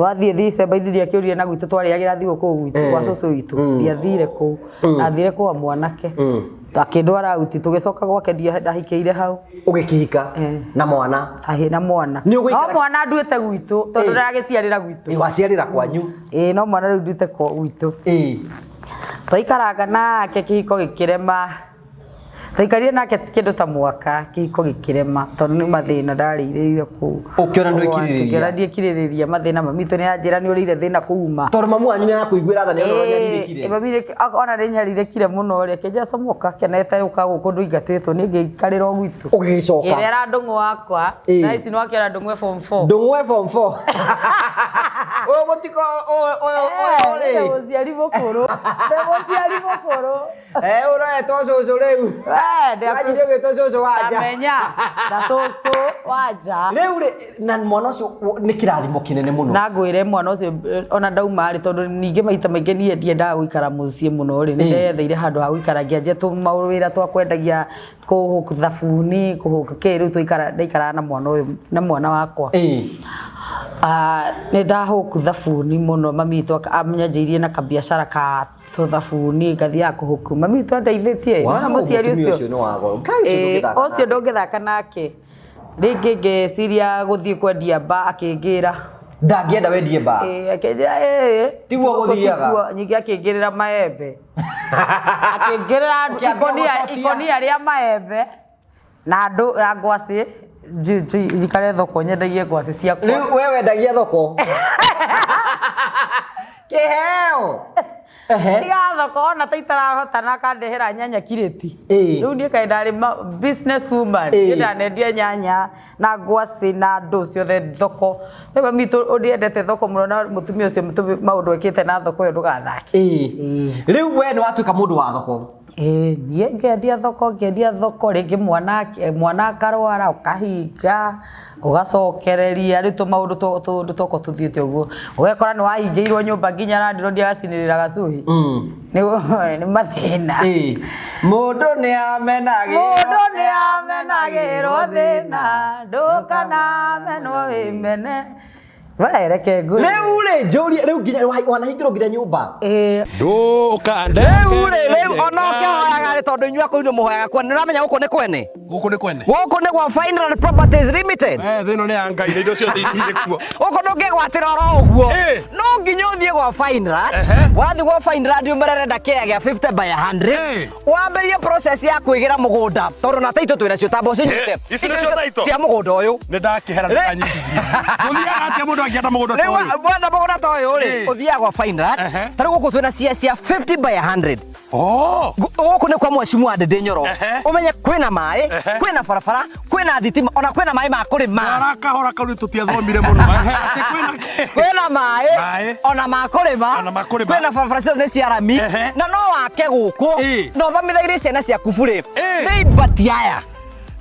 twathie December ithiria kiuria na gwitu twari agira thigo ku gwitu kwa cucu witu ndiathire ku athire kwa mwanake akindwara uti tugicoka gwake ndahikire hau ugikihika na mwana na mwana no mwana nduite gwitu tondu ndagiciarira gwitu waciarira kwanyu no mwana riu nduite kwa gwitu twaikaraga nake kihiko gikirema taikarire nake kindu ta mwaka kihiko gikirema tondu ni mathina ndarĩire ku ukiona ndwikiririria tukiona ndiekiririria mathina mamitu ni anjira ni urire thina kuuma tondu mamu wanyu ni akuiguira tha ni ona nyaririkire mami ona ni nyaririkire muno ri kenja comoka kenete uka guku nduingatitwo ni ngikarira gwitu ugicoka irera ndungu wakwa na ici no akiona ndungu form 4 ndungu form 4 oyo mutiko oyo ri muciari mukuru uretwo cucu riu ndagire gwitwo cucu wanja amenya na cucu wanja riu ri na mwana ucio ni kirathimo kinene muno na ngwire mwana ucio ona ndauma ri tondu ningi maita maingi nie ndiendaga guikara mucii muno ri ndetheire handu ha guikara ngianjia mawira twa kwendagia kuhuku thabuni kuhuku kiru tuikara ndaikara na mwana uyu na mwana wakwa ni ndahuku thabuni muno mami tu amenyanjirie na kabiashara ka thabuni ngathia kuhuku mami tu andeithitie na muciari ucio no wago ucio ndungithaka nake ringi ngeciria guthii kwendia ba akingira ndangienda wendie ba akinjira tiguo guthiaga nyingi akingirira maembe akingirira ikonia ria maembe na andu na ngwaci jikare thoko nyendagie ngwaci ciakwa riu wewe wendagia thoko kiheo tiga thoko ona taitarahota na kandehera nyanya kireti riu nie kaenda ri business woman ndanendia nyanya na ngwaci na ndu ciothe thoko ni mami tu undiendete thoko muno na mutumia ucio maundu ekite na thoko yo ndugathaki riu we ni watuika mundu wa thoko nie ngendia thoko ringi mwana akarwara ukahinga ugacokereria ritu maundu toko tuthiite uguo ugekora ni wahingiirwo nyumba nginya na ndiro ndiagacinirira gacuhi ni mathina mundu ni amenagirwo thina ndukana menwo wimene waereke nguri riu ri njuria riu nginya wanahingirwo nginya nyumba ndukande riu ona ukihoyaga ri tondu inyua kuu ni muhoyaga kwene niramenya guku ni kwene guku ni gwa Final Properties Limited thino ni anga indo cio thiri kuo guku ndungigwatira oro uguo no nginya uthie gwa Final wathi gwa Final ndio merenda kia gya 50 by 100 wamberie process ya kuigira mugunda tondu na taito twira cio tambo cinyite ici ni cio taito cia mugunda uyu ni ndakihera ndanyitithia muthiaga atia mundu angienda mugunda to uyu mwenda mugunda to uyu ri uthia gwa Final tari guku twina cia 50 by 100 guku ni kwa mwecimu wa Ndindi Nyoro umenye kwina mai kwina barabara kwina thitima ona kwina mai ma kurima arakahora kau tutiathomire muno ati kwina mai ona ma kurima kwina barabara cia cia rami na no wake guku no thomithaire ciana cia kuburi ni batiaya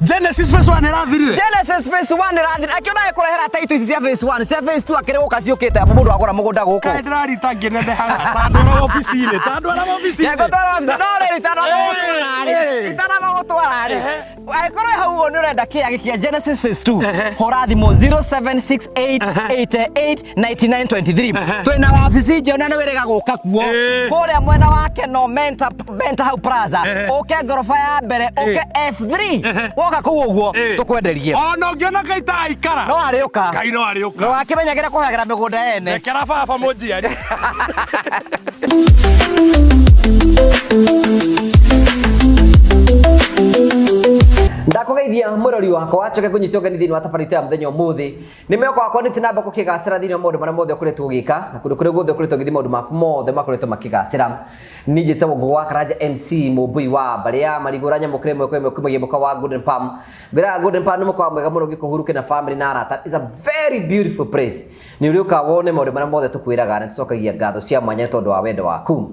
Genesis phase 1 irathirire Genesis phase 1 irathirire akiona kurehera taito ici cia phase 1 cia phase 2 akire guka ciukite mundu agura mugunda guku kai ndirarita nginende haga tandora office-ini no ri itana magutwara ri aikoro hau ni urenda kia gikia Genesis phase 2 horathimo 0768889923 twina wabici njona ni wirega guka kuo kuria mwena wake no menta hau plaza uke ngorofa ya mbere uke F3 woka kuu uguo tukwenderie ona ngiona kaita aikara no ariuka kai no ariuka no akimenyagire kuhagira migunda ene ekera baba munjiari ndakugeithia murori wakwa acoke kunyitoke thini wa tabarito ya muthenya umuthi nimeko wakwa ni tinamba kukigacira thini wa maundu maria mothe ukuretwo ugika na kundu kuria guothe ukuretwo githi maundu maku mothe makoretwo makigacira nije tsawo gwa Karanja MC mubui wa baria marigura nyamukire mwekwe kumagie muka wa Golden Palm gira Golden Palm nuko wa mwega muno gikuhuruke na family na arata is a very beautiful place ni uriuka wone maundu maria mothe tukwiraga na tucokagia ngatho cia mwanya tondu wa wendo waku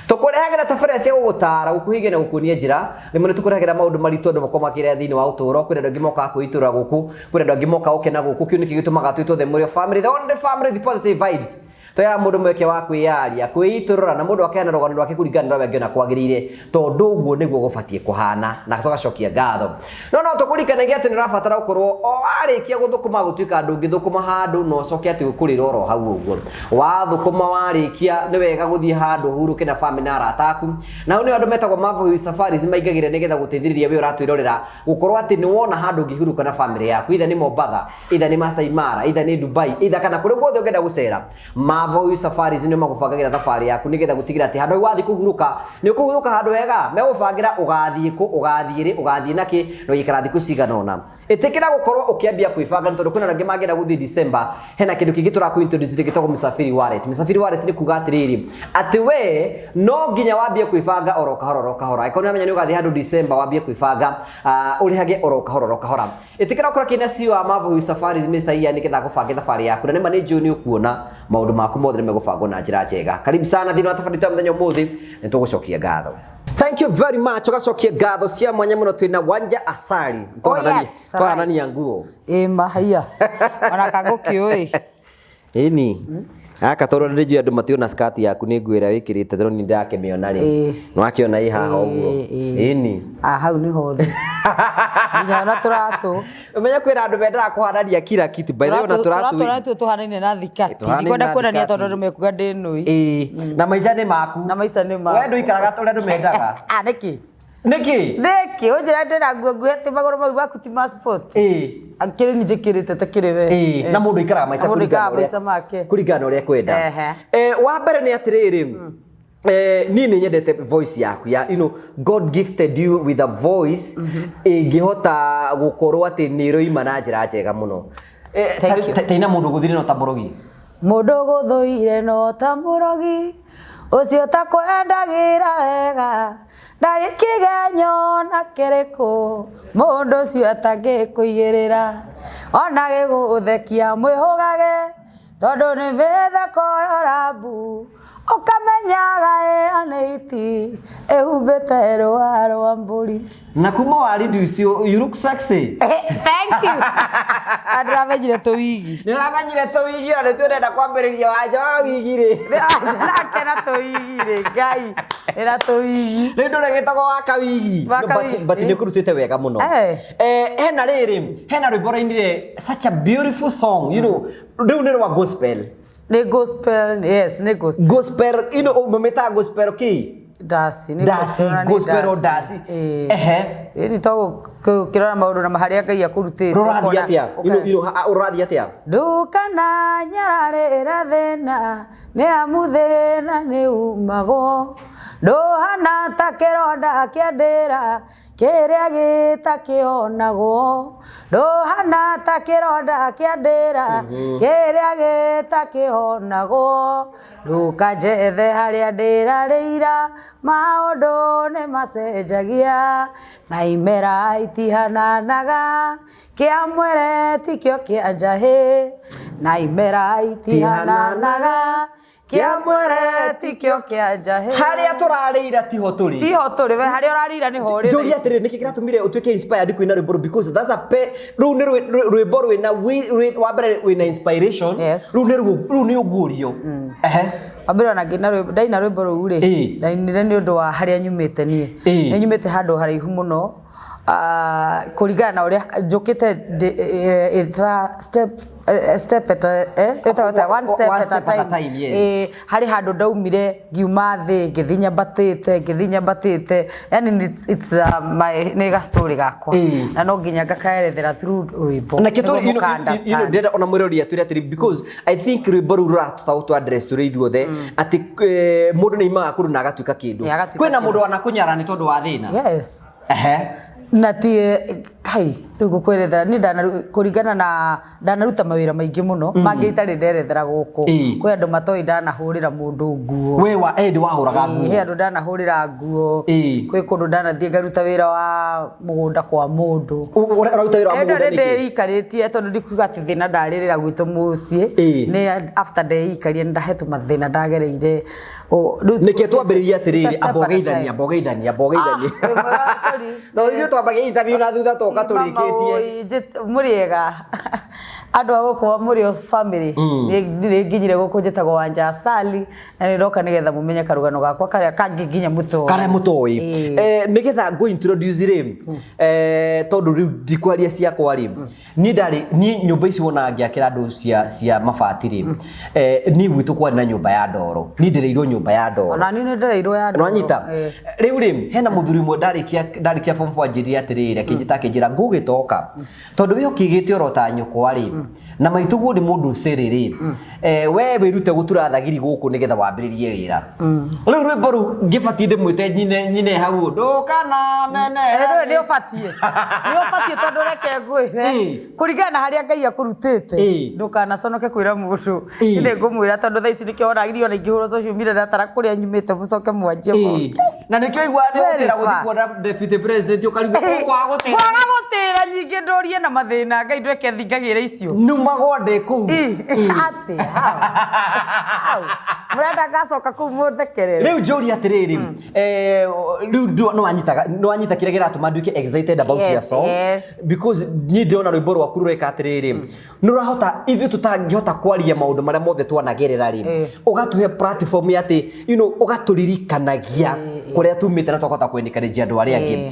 tukurehagira tabarira cia gugutara gukuhige na gukunia njira rimwe tukurehagira maundu maritu andu makomakire thini wa uturo kwina ndogi moka kuitura guku kwina ndogi moka ukena guku kiu niki gitumaga twitwo the Murio family the only family the positive vibes toya mundu mweke wa kwiyaria kwiiturura na mundu akeana rogano rwake kuringana na wengi na kwagirire tondu uguo niguo gubatie kuhana na tugacokia ngatho no tukurikanagia ati nirabatara gukorwo o arikia guthukuma gutuika andu ngithukuma handu no cokia ati ukurira oro hau uguo wathukuma warikia ni wega guthie handu huruke na family na arataku na ni andu metagwo Mavo Safaris maigagire nigetha guteithiriria we uratwirorera gukorwo ati ni wona handu ngihuruka na family yaku either ni Mombasa either ni Masai Mara either ni Dubai either kana kuri guothe ungenda gucera Mavo Safaris ni magubangagira thabari yaku nigetha gutigira ati handu wathi kuhuruka ni ukuhuruka handu wega megubangira ugathie ku ugathie naki no gikara thiku ciganona itikira gukorwo ukiambia kwibanga tondu kuna rangi magera guthie December hena kindu kingi turakuintroduce gitagwo Msafiri Wallet ni kuga atiriri ati we no nginya wambie kwibanga oro kahora ikono amenya ni ugathie handu December wambie kwibanga urihage oro kahora itikira ukora kina siwa Mavo Safaris Mr. Ian nikitha gubange thabari yaku na ni manager ni ukuona maundu maku mothe ni megubangwo na njira njega karibu sana thini wa Tafari Time muthenya umuthi ni tugucokia ngatho. Thank you very much. Tugacokia ngatho cia mwanya muno twina Wanja Asali twahanania nguo mahia ona kagukioi ini aka toro ndiriju andu mationa skirt yaku ni ngwira wikirite toro ni ndakemiona ri no akiona i haha uguo ini hau ni hothe njana turatu umenya kwira andu bendaga kuhanania kila kitu by the way na turatu tuhanaine na thikati ndikwenda kuonania tondu ndumekuga ndinui na maica ni maku we nduikaraga tore andu mendaga Niki unjira ndira nguo ati maguru mau baku ti passport akiri ni jikirite takiri we na mundu ikaraga maica kuringana uria kwenda wa mbere ni atiriri nini nyendete voice yaku ya God gifted you with a voice ingihota gukorwo ati ni roima na njira njega muno taina mundu guthire no ta murogi mundu guthuire no ta murogi ucio ta kwendagira wega ndari kigenyo na kiriku mundu ucio atangikuigirira ona giguthekia mwihugage tondu ni mithako yorabu ukamenyaga aneiti ehumbite rwa mburi na kuma wari nducio you look sexy thank you adravenjire to wigi ni uramenyire to wigi na twenda kwambiriria wanja wa wigi ri nakena to wigi ri ngai era to wigi ni ndure gitagwo waka wigi but ni kurutite wega muno hena rwimbo rainire such a beautiful song riu ni rwa gospel ni gospel yes ni gospel umemeta gospel dasi gospel o dasi ni to kirora maundu na maharia ngai akurutite rurathi atia urathi atia ndukana nyararira thina ni amuthina ni umago nduhana ta kironda kiandira kiria gitakionagwo nduhana ta kironda kiandira kiria gitakionagwo ndukanjethe haria ndirarira maundu ni macenjagia na imera itihananaga kiamwere tikio kianjahi na imera itihananaga kiamwere tikio kianjahi haria turarira tiho turi we haria urarira ni hori njuri atiri niki kiratumire utuike inspired kuina rwimbo because that's a ru ni rwimbo rwina wa mbere wina inspiration ru ni ugurio abira na ngina ndaina rwimbo ru ri ndainire ni undu wa haria nyumite nie ni nyumite handu haraihu muno kuringana na uria njukite it's a step at one step at a time hari handu ndaumire ngiuma thi ngithinya batite yani it's my nega story gakwa na no nginya ngakaerethera through rwimbo na kitu ndenda ona mwirori aturi atiri because I think rwimbo ru ratu address turi ithuothe ati mundu ni imaga kuru na agatuika kindu kwina mundu wana kunyara ni tondu wa thina yes natie kai rugo kwerethera ni kuringana na ndanaruta mawira maingi muno mangi itari nderethera guku kwi andu matoi ndanahurira mundu nguo we wa wahuraga nguo he andu ndanahurira nguo kwi kundu ndanathie ngaruta wira wa mugunda kwa mundu uraruta wira wa mugunda niki ndikaritie tondu ndikuga ati thina ndaririra gwitu mucii ni after day ikarie ndahetu mathina ndagereire niki twambiriria atiriri abogeithania sorry no ithu twambagia interview na thutha to ũgatũrĩkĩtie mũrĩega andũ agũkwa mũrĩo family nĩ nginyire gũkũ njĩtagwo Wanja Asali na nĩ ndoka nĩgetha mũmenye karugano gakwa karĩa kangĩ nginya mũtoi karĩa mũtoi nĩgetha ngũ introduce rĩ tondũ rĩu ndikwaria ciakwa rĩ niĩ nyũmba ici wona ngĩakĩra andũ cia mabati rĩ niĩ gwitũ kwarĩ na nyũmba ya ndoro niĩ ndĩrĩirwo nyũmba ya ndoro ona niĩ nĩ ndĩrĩirwo ya ndoro nwanyita rĩu rĩ hena mũthuri ũmwe ndarĩkia form 4 njĩrire atĩrĩrĩ akĩnjĩra ngũgĩtoka tondũ wĩ ũkĩgĩte oro ta nyũkwa rĩ na maituguo nĩ mũndũ ũcerĩ we wĩrute gũtura thagiri gũkũ nĩgetha wambĩrĩrie wĩra rĩu rwĩmbo rũu ngĩbatiĩ ndĩmwĩte nyine hau ndũkana mene nĩ ũbatiĩ tondũ reke ngwĩre kũringana na harĩa Ngai akũrutĩte ndũkanaconoke kwĩra mũndũ nĩ ngũmwĩra tondũ thaa ici nĩkĩo wonagĩrio na ingĩhũrwo social media natara kũrĩa nyumĩte mũcoke mwanjie na nĩkĩo igua nĩ gũtĩra gũthiĩ kuona deputy president ũkarigwo kwaga gũtĩra nyingĩ ndũrie na mathĩna Ngai ndweke thingagĩra icio numagwo ndĩ kũu atĩ murenda ngacoka kũu mũthekerere rĩu njũria atĩrĩrĩ rĩu nĩ wanyita kĩrĩa kĩratũma nduĩke excited about your song because niĩ ndĩrona rwĩmbo rwaku rũreka atĩrĩrĩ nĩ ũrahota ithuĩ tũtangĩhota kwaria maũndũ marĩa mothe twanagerera rĩ ũgatũhe platform atĩ ũgatũririkanagia kũrĩa tumĩte na twakota kwendekania andũ arĩa angĩ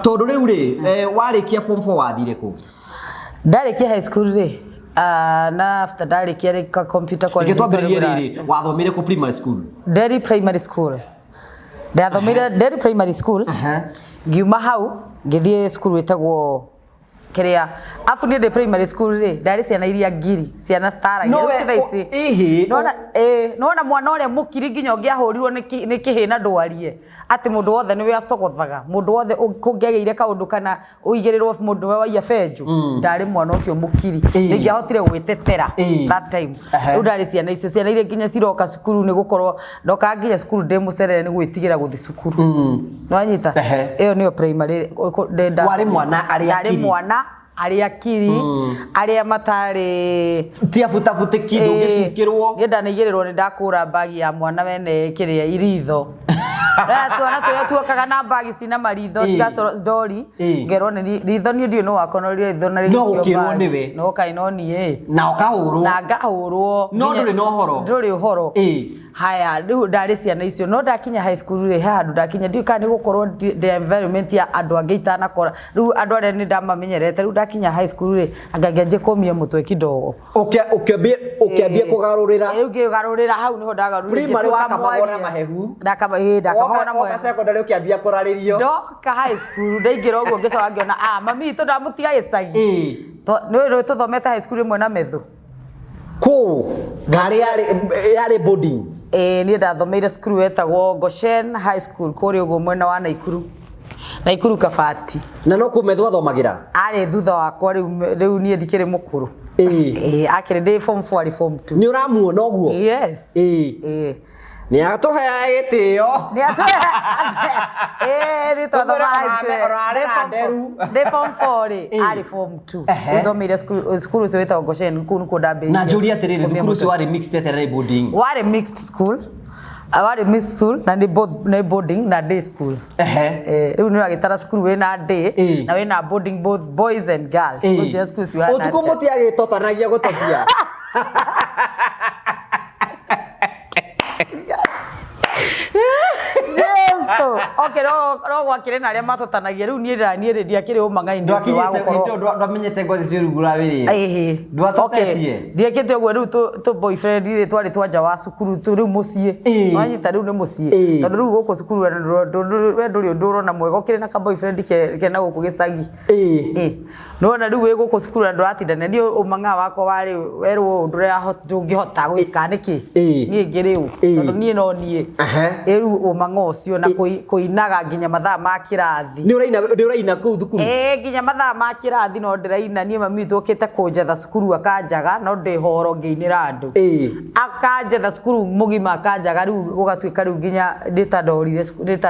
tondũ rĩu rĩ warĩkia form 4 wathire kũ ndarĩkia high school rĩ na after ndarĩkia computer college twambĩrĩrie rĩrĩ wathomire kũ primary school Derry Primary School ndathomire Derry Primary School ngiuma hau ngĩthiĩ school wĩtagwo kĩrĩa afu nĩ primary school rĩ ndarĩ ciana iria ngiri ciana star nona mwana ũrĩa mũkiri nginya ũngĩahũrirwo nĩ kĩhĩna ndwarie atĩ mũndũ wothe nĩwe acogothaga mũndũ wothe kũngĩagĩire kaũndũ kana ũigĩrĩrwo mũndũ we waiya benjũ ndarĩ mwana ũcio mũkiri nĩngĩahotire gwĩtetera that time rĩu ndarĩ ciana icio ciana iria nginya ciroka cukuru nĩ gũkorwo ndoka nginya cukuru ndĩ mũcerere nĩ gwĩtigĩra gũthiĩ cukuru nĩwanyita ĩyo nĩyo primary warĩ mwana arĩa akiri mwana arĩa akiri arĩa matarĩ tiabutafutĩki ndũngĩcukĩrwo niĩ ndanaigĩrĩrwo nĩ ndakũra bagi ya mwana wene kĩrĩa iritho twana tũrĩa tuokaga na bagi cina maritho cigacorwo ndori ngerwo nĩ ritho niĩ ndiũ no wakonorire ritho na no gũkĩrwo nĩwe no kaĩ no niĩ na ũkahũrwo na ngahũrwo no ndũrĩ na ũhoro ndũrĩ ũhoro haya rĩu ndarĩ ciana icio no ndakinya high school rĩ handũ ndakinya ndiũ kana nĩ gũkorwo the environment ya andũ angĩ itanakora rĩu andũ arĩa nĩ ndamamenyerete rĩu ndakinya high school rĩ angangĩanjie kũmia mũtwe kidogo ũkĩambia kũgarũrĩra rĩu ngĩgarũrĩra hau niho ndagarũrĩra primary wakamagora mahehu ndakamagora woka secondary ũkĩambia kũrarĩrio ndoka high school ndaingĩra ũguo ngĩcoka ngĩona mami witũ ndamũtiga gĩcagi nĩ tũthomete high school ĩmwe na methu kũ ngarĩ yarĩ boarding niĩ ndathomeire cukuru wetagwo Goshen High School kũrĩa ũguo mwena wa Naikuru Kabati na no kũmetho athomagĩra arĩ thutha wakwa rĩu niĩ ndikĩrĩ mũkũrũ akĩrĩ ndĩ form 4 arĩ form 2 nĩ ũramuona ũguo yes nĩ atũheaga gĩtĩo nĩ twathoma ndĩ form 4 rĩ arĩ form 2 ũthomeire cukuru ũcio wĩtagwo Goshen kũu nĩkuo ndambĩrĩirie na njũria atĩrĩrĩ thukuru ũcio warĩ mixed atĩ boarding warĩ mixed school warĩ mixed school na nĩ boarding na day school rĩu nĩ wagĩtara cukuru wĩna day na wĩna boarding both boys and girls ũtukũ mũtiagĩtotanagia gũtotia okay no gwakĩrĩ na arĩa matotanagia rĩu niĩ ndiakĩrĩ ũmanga-inĩ ũcio wa gũkorwo ndamenyete ngothi cia rugura wĩrĩ ndwatotetie ndiekĩte ũguo rĩu tũ boyfriend rĩ twarĩ twanja wa cukuru rĩu mũciĩ wanyita rĩu nĩ mũciĩ tondũ rĩu gũkũ cukuru we ndũrĩ ũndũ ũrona mwega ũkĩrĩ na ka boyfriend kena gũkũ gĩcagi nĩwona rĩu wĩ gũkũ cukuru na ndũratindania niĩ ũmanga wakwa warĩ werwo ũndũ ũrĩa ndũngĩhota gwĩka nĩkĩ niĩ ngĩrĩ ũ tondũ niĩ no niĩ rĩu ũmanga ũcio na kũinaga nginya mathaa ma kĩrathi nĩ ũraina kũu thukuru nginya mathaa ma kĩrathi no ndĩraina niĩ mami witũ ũkĩte kũnjetha cukuru akanjaga no ndĩ horo ngĩinĩra andũ akanjetha cukuru mũgima akanjaga rĩu gũgatuĩka rĩu nginya ndĩta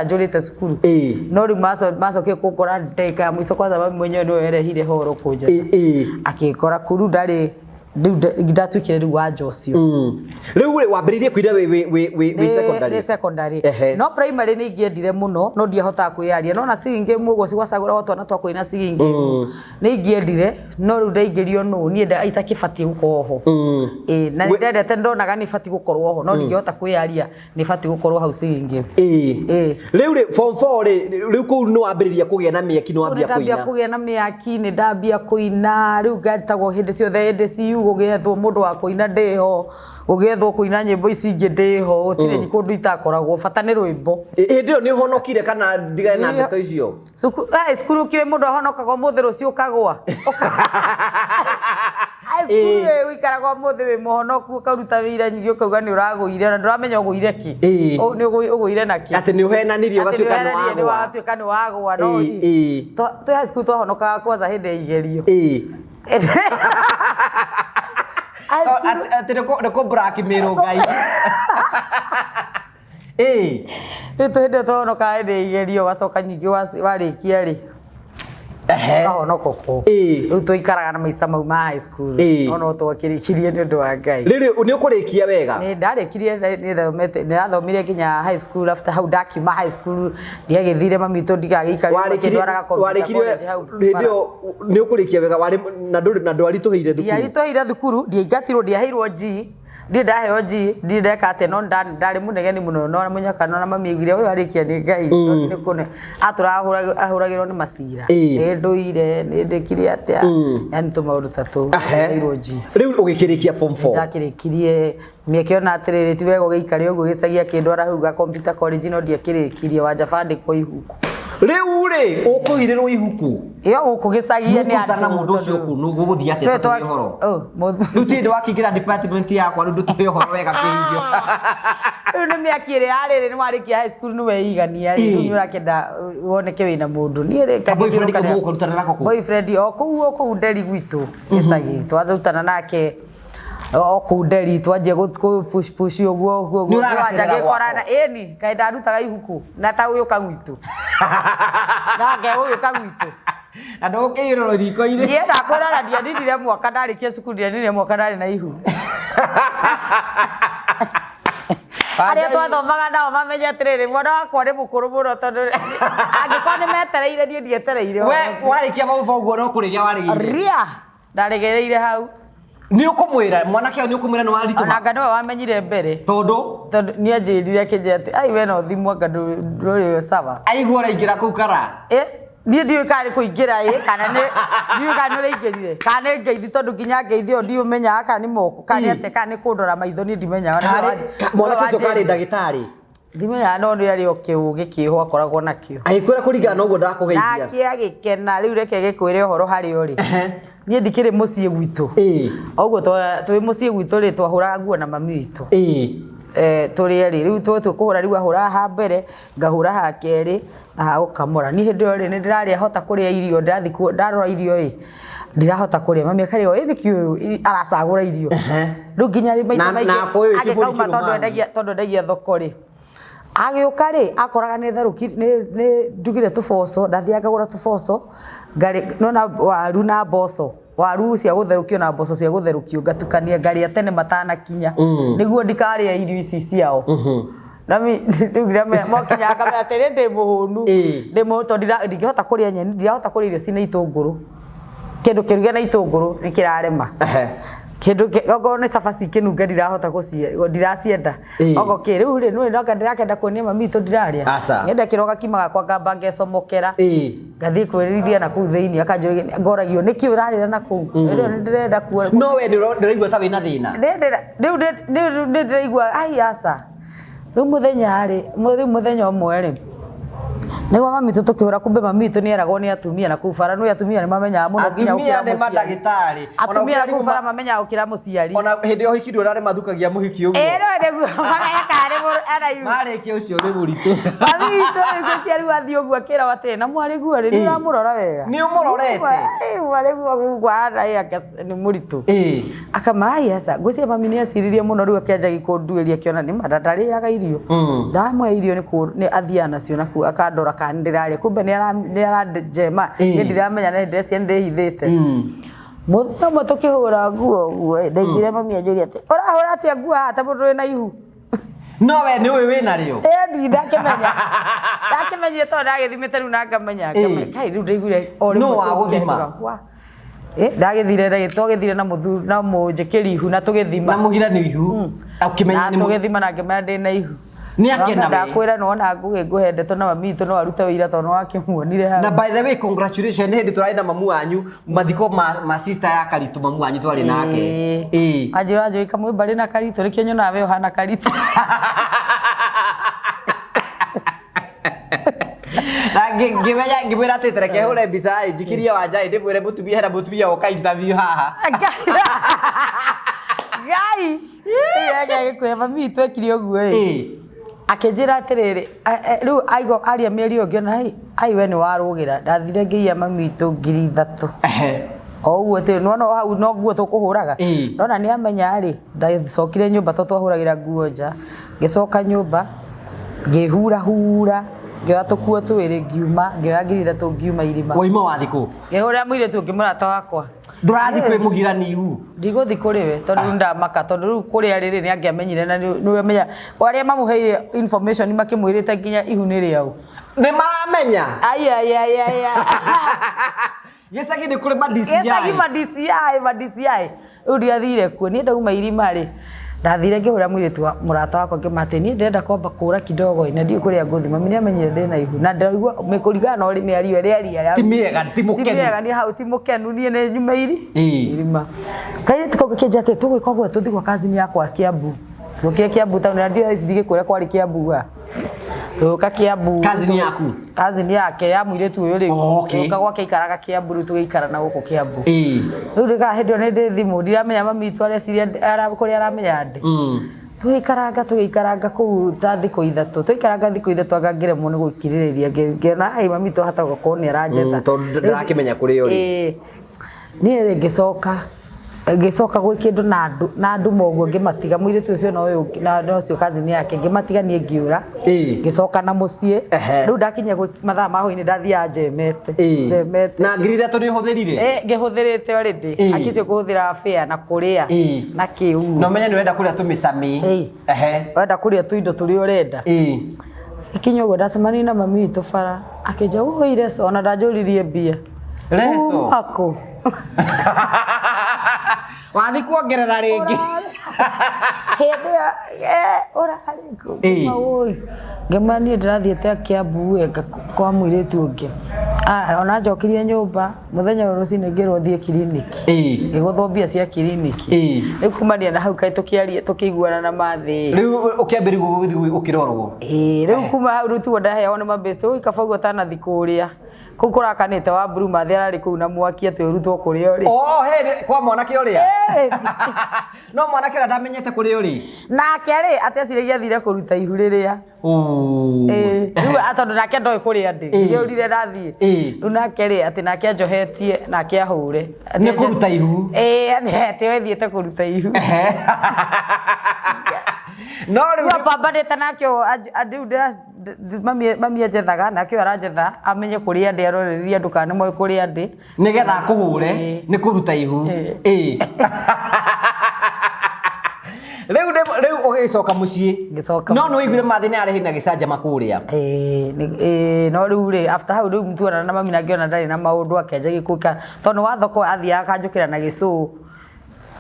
njũrĩte cukuru no rĩu macokire kũngora ndagĩka ya mũico kwanza mami mwenyewe nĩwe werehire horo kũnjetha akĩngora kuru ndarĩ ndatwikire riu wanja ucio riu ri wambiririe kuira wi secondary secondary no primary ni ingiendire muno no ndiahota kwiaria no na singe mugo cigwacagura wotwana twako ina singe ni ingiendire no riu ndaingirio no ni enda itakibatie gukorwo ho na ndendete ndonaga ni bati gukorwo ho no ndingihota kwiaria ni bati gukorwo hau singe riu ri form 4 riu ku no wambiriria kugia na miaki no wambia kugia na miaki ni ndambia kuina riu ngatagwo hindi ciothe hindi ciu gugethwo mundu wa kuina ndiho gugethwo kuina nyimbo ici ingi ndiho tire nyikundu itakoragwo bata ni rwimbo hindi yo ni honokire kana ndigane na ndeto icio cukuru kiwe mundu ahonokagwo muthi rucio kagwa cukuru wikaragwo muthi wi muhonoku ukaruta wira nyingi ukauga ni uraguire na nduramenya uguire ki ni uguire na ki ati ni uhenanirie ugatuika ni wagwa ni wagwa no tu high school twahonokaga kwanza hindi igerio ati niko blackmail ngai ritu hindi twahonokaga hindi igerio gacoka nyingi warikia ri ahonokoko riu tuikaraga na maica mau ma high school no twakirikirie ni undu wa ngai riu ni ukurikia wega ni ndarikirie ni ndathomire nginya high school after how dakima high school ndiagithire mamitu ndigagikari ndwaraga warikirie ndio ni ukurikia wega wari na ndwari tuheire thukuru ndiari tuheire thukuru ndiaingatirwo ndiaheirwo G ndaheo G ndeka ate no ndari munegeni muno no munyaka no na mami igire we arikia ni ngai ni kune ahuragirwo ni masira nduire ni ndikiri atia yani tumaundu tatu aheirwo G riu ugikirikia form 4 ndakirikirie mieke ona atiriri ti wego giikari uguo gicagia kindu arahuga computer college no ndiakirikirie wanja bandi ko ihuku riu ri ukuhirirwo ihuku iyo gukugicagia ni atana mundu ucio ku no guguthia ate tu horo riu ti ndi wakingira department yakwa riu ndutuhe horo wega kihingio riu ni miakire ariri ni warikia high school ni weigania riu ni urakenda woneke wina mundu ni ri boyfriend ko muko rutana nako boyfriend oku nderi gwitu gicagi twarutana nake okuderi twaje push uguo wanja gikorana ni kaida ndutaga ihuku na ta uyu kagwitu nake uyu kagwitu na ndokiro riko ire ye ndakorana ndiadindire mwaka ndarikie cukuru ndiadindire mwaka ndari na ihu aria twathomaga nao mamenye atiriri mwana wakwa ni mukuru muno tondu angikwa ni metereire nie ndietereire we warikia mau uguo no kurigia warigiire ria ndarigereire hau ni ukumwira mwanake ni ukumwira no aritu anga no wamenyire mbere tondu ni anjirire kinjete ai we no thimwa ngadu ruri sawa aigua raingira ku kara ni ndiwe kari kuingira kana ni ndiwe kana uraingirire kana ngeithi tondu nginya ngeithi o ndiwe menya kana ni moko kana ate kana ni kundora maitho ni ndimenya mwanake ucio kari ndagitari ndimenya no ni ari okiugi kiho akoragwo nakio aikwira kuringana na uguo ndakugeithia nake agikena riu reke gikwire horo hari ori ni ndikire mucie gwitu oguo twi mucie gwitu ri twahuraga nguo na mami witu turi riu kuhura riu ahura ha mbere ngahura ha keri na ha ukamura ni hindi ori ni ndiraria hota kuria irio ndathikuo ndarora irio ndirahota kuria mami akario nikio aracagura irio riu nginya ri maita maiki agikauma tondu endagia thoko ri agiuka ri akoraga ni tharuki ni ndugire tuboco ndathiaga ngagura tuboco ngari nona waru na mboco waru cia gutherukio na mboco cia gutherukio ngatukania ngaria tene matana kinya niguo ndikaria irio ici ciao nami ndugira mokinya kamera tere ndi muhunu ndi muto ndingihota kuria nyeni ndirahota kuria irio cina itunguru kindu kirugia na itunguru ni kirarema kindu ogo ni cabaci kinunga ndirahota ndiracienda ogo riu ri no ndirakenda kuonia mami to ndiraria ngenda kiroga kimaga kwa ngamba ngecomokera ngathi kwirithia na kuu thiini akanjurigia ngoragio niki urarira na kuu rio ndirenda kuona no we ndiraigua ta wina thina riu ndiraigua ai asa riu muthenya umwe ri Nego mami tu tukihura kumbe mami tu ni eragwo ni atumia na kubara no atumia ni mamenya muno nginya ukira atumia ni madagitari atumia na kubara mamenya ukira muciari ona hindi o hikiri urare mathukagia muhiki uguo no niguo mamenya kare ara yu mareki ucio ni muritu mami tu nguciari wathi uguo akira wate na mwari guo ri ni uramurora wega ni umurorete mwari guo gwara ni muritu akamai asa ngucia mami ni aciririe muno riu akianja gikunduiria kiona ni madadari yaga irio ndamwe irio ni athia nacio naku akandora kandirare kumbe ni ara jema ni ndiramenya ni ndeci ndihithite Mũthenya ũmwe tũkĩhũra nguo guo ndaigire mami anjũria atĩ ũrahũra atĩa nguo haha ta mũndũ wĩna ihu. No we nĩ ũĩ wĩna rĩo. Ndakĩmenyire tondũ ndagĩthimĩte rĩu na ngamenya kai rĩu ndaiguire o rĩmwe. No wa gũthima. Ndagĩthire twagĩthire na mũnjĩkĩri ihu na tũgĩthima. Na mũhirani ihu. Ukimenya nĩ tũgĩthima na ngĩmenya ndĩna ihu. Nĩ akena we. Ndakwĩra no na ngũhe ndeto na mami witũ no arute wĩra tondũ wakĩmuonire hau. Na by the way congratulations nĩ hĩndĩ tũrarĩ na mamu wanyu mathiko ma sister ya Karitũ mamu wanyu twarĩ nake. Anjĩra kamwe mbarĩ na Karitũ rĩkĩo nyonaga we ũhana Karitũ. Ngĩmwĩra atĩ tereke hũre mbica njikirie wanja ndĩmwĩre mũtumia hena mũtumia oka interview haha. Ngai agĩkwĩra mami witũ ekire ũguo akĩnjĩra atĩrĩrĩ rĩu aria mĩeri ũngĩ ai we nĩ warũgĩra ndathire ngĩia mami witũ 3,000. O ũguo atĩ nona hau no nguo tũkũhũraga. Ndona nĩ amenya rĩ ndacokire nyũmba tondũ twahũragĩra nguo nja ngĩcoka nyũmba ngĩhura ngĩoya tũkuo twĩrĩ ngiuma ngĩoya 3,000 ngiuma irima. Woima wa thikũ? Ngĩhũrĩra mũirĩtu ũngĩ mũrata wakwa. Ndũrathiĩ kwĩ mũhirani ihu? Ndigũthiĩ kũrĩ we tondũ ndamaka tondũ rĩu kũrĩa rĩrĩ nĩ angĩamenyire na nĩ amenya arĩa mamũheire information makĩmwĩrĩte nginya ihu nĩ rĩao. Nĩ maramenya? Gĩcagi nĩ kũrĩ ma-DCI. Gĩcagi ma-DCI. Rĩu ndiathire kuo niĩ ndauma irima rĩ ndathire ngĩhũra mũirĩtu mũrata wakwa ngĩmate niĩ ndĩrenda kwamba kũra kidogo na ndiũ kũrĩa ngũthi mami nĩ amenyire ndĩna ihu na ndaigua kũringana na ũrĩa mĩario ĩrĩa aria ti mĩega ti mũkenu niĩ hau ti mũkenu niĩ nĩ nyume irima kairĩtu kau gakĩnjĩra atĩ tũgwĩka ũguo tũthiĩ gwa cousin yakwa Kiambu tũkire Kiambu taũni na ndiũ ndigĩkwĩra kwarĩ Kiambu tũka Kiambu cousin yake ya mũirĩtu ũyũ rĩu tũka gwake ikaraga Kiambu rĩu tũgĩikara na gũkũ Kiambu rĩu ndĩkahĩndwo nĩ ndĩ thimũ ndiramenya mami witũ areciria kũrĩa aramenya ndĩ tũgĩikaranga kũu ta thikũ ithatũ tũikaranga thikũ ithatũ ngangĩremwo nĩ gũkirĩrĩria ngĩona mami witũ ahota gũkorwo nĩ aranjetha tondũ ndarakĩmenya kũrĩa ũrĩ niĩ ngĩcoka gwĩ kĩndũ na nduma ũguo ngĩmatiga mũirĩtu ũcio na ũcio cousin yake ngĩmatiga niĩ ngĩũra ngĩcoka na mũciĩ rĩu ndakinya mathaa ma hwainĩ ndathiaga njemete na 3,000 nĩ ũhũthĩrire? Ngĩhũthĩrĩte already akĩtie kũhũthĩra fare na kũrĩa na kĩu no menya nĩ ũrenda kũrĩa tũmĩcami wenda kũrĩa tũindo tũrĩa ũrenda ikinya ũguo ndacemania na mami witũ bara akĩnja ũhũire ona ndanjũririe mbia reso wathi kuongerera rĩngĩ hĩndĩ ũrarĩ ngĩmenya niĩ ndĩrathiĩte Kiambu kwa mũirĩtu ũngĩ ona njokirie nyũmba mũthenya rũcinĩ ngĩrwo thiĩ kiriniki ngĩgũthwo mbia cia kiriniki rĩu kumania na hau kaĩ tũkĩiguana na mathĩ rĩu ũkĩambĩrĩria gũgĩthiĩ ũkĩrorwo rĩu kuma hau rĩu tuo ndaheagwo nĩ mabĩcitĩ ũi kaba ũguo ũtanathi kũrĩa kũu kũrakanĩte wa Blue Mathi ararĩ kũu na mwaki atĩ ũrutwo kũrĩa ũrĩ kwa mwanake ũrĩa no mwanake ũrĩa ndamenyete kũrĩa ũrĩ nake rĩ ateciragia athire kũruta ihu rĩrĩa rĩu tondũ nake ndoĩ kũrĩa ndĩ ngĩũrire ndathiĩ rĩu nake rĩ atĩ nake anjohetie nake ahũre nĩ kũruta ihu atĩ we thiĩte kũruta ihu no rĩu pambanĩte nakĩo mami anjethaga nakĩo aranjetha amenye kũrĩa ndĩ aroreria ndũkanemwe kũrĩa ndĩ nĩgetha akũhũre nĩ kũruta ihu rĩu ũgĩcoka mũciĩ no nĩ ũiguire mathĩ nĩ arĩ na gĩcanjama kũrĩa no rĩu rĩ after hau rĩu tuonana na mami na ngĩona ndarĩ na maũndũ akenja gĩkũka tondũ wa thoko athiaga akanjũkĩra na gĩcũ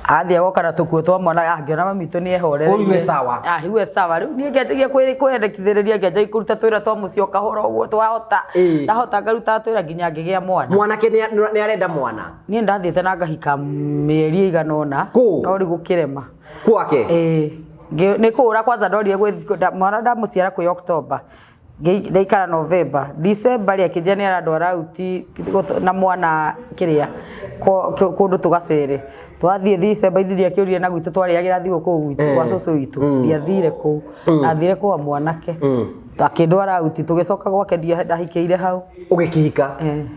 athia goka na tũkuo twa mwana angĩona mami witũ nĩ ehoreire rĩu sawa rĩu sawa rĩu niĩ ngĩanjagia kwendekithĩrĩria ngĩanjagia kũruta twĩra twa mũciĩ o kahora ũguo twahota ndahota ngaruta twĩra nginya ngĩgĩa mwana mwanake nĩ arenda mwana niĩ ndathiĩte na ngahika mĩeri ĩigana ũna no rĩu gũkĩrema kwake nĩ kũũra kwanza ndorire mwana ndamũciara kwĩ October ndaikara November December rĩ akĩnjia nĩ arandwara uti na mwana kĩrĩa kũndũ tũgacere twathiĩ December ithiria kĩũrire na gwitũ twarĩagĩra thigũkũ gwitũ gwa cũcũ witũ ndiathire kũu athire kwa mwanake akĩndwara uti tũgĩcoka gwake ndahikĩire hau ũgĩkĩhika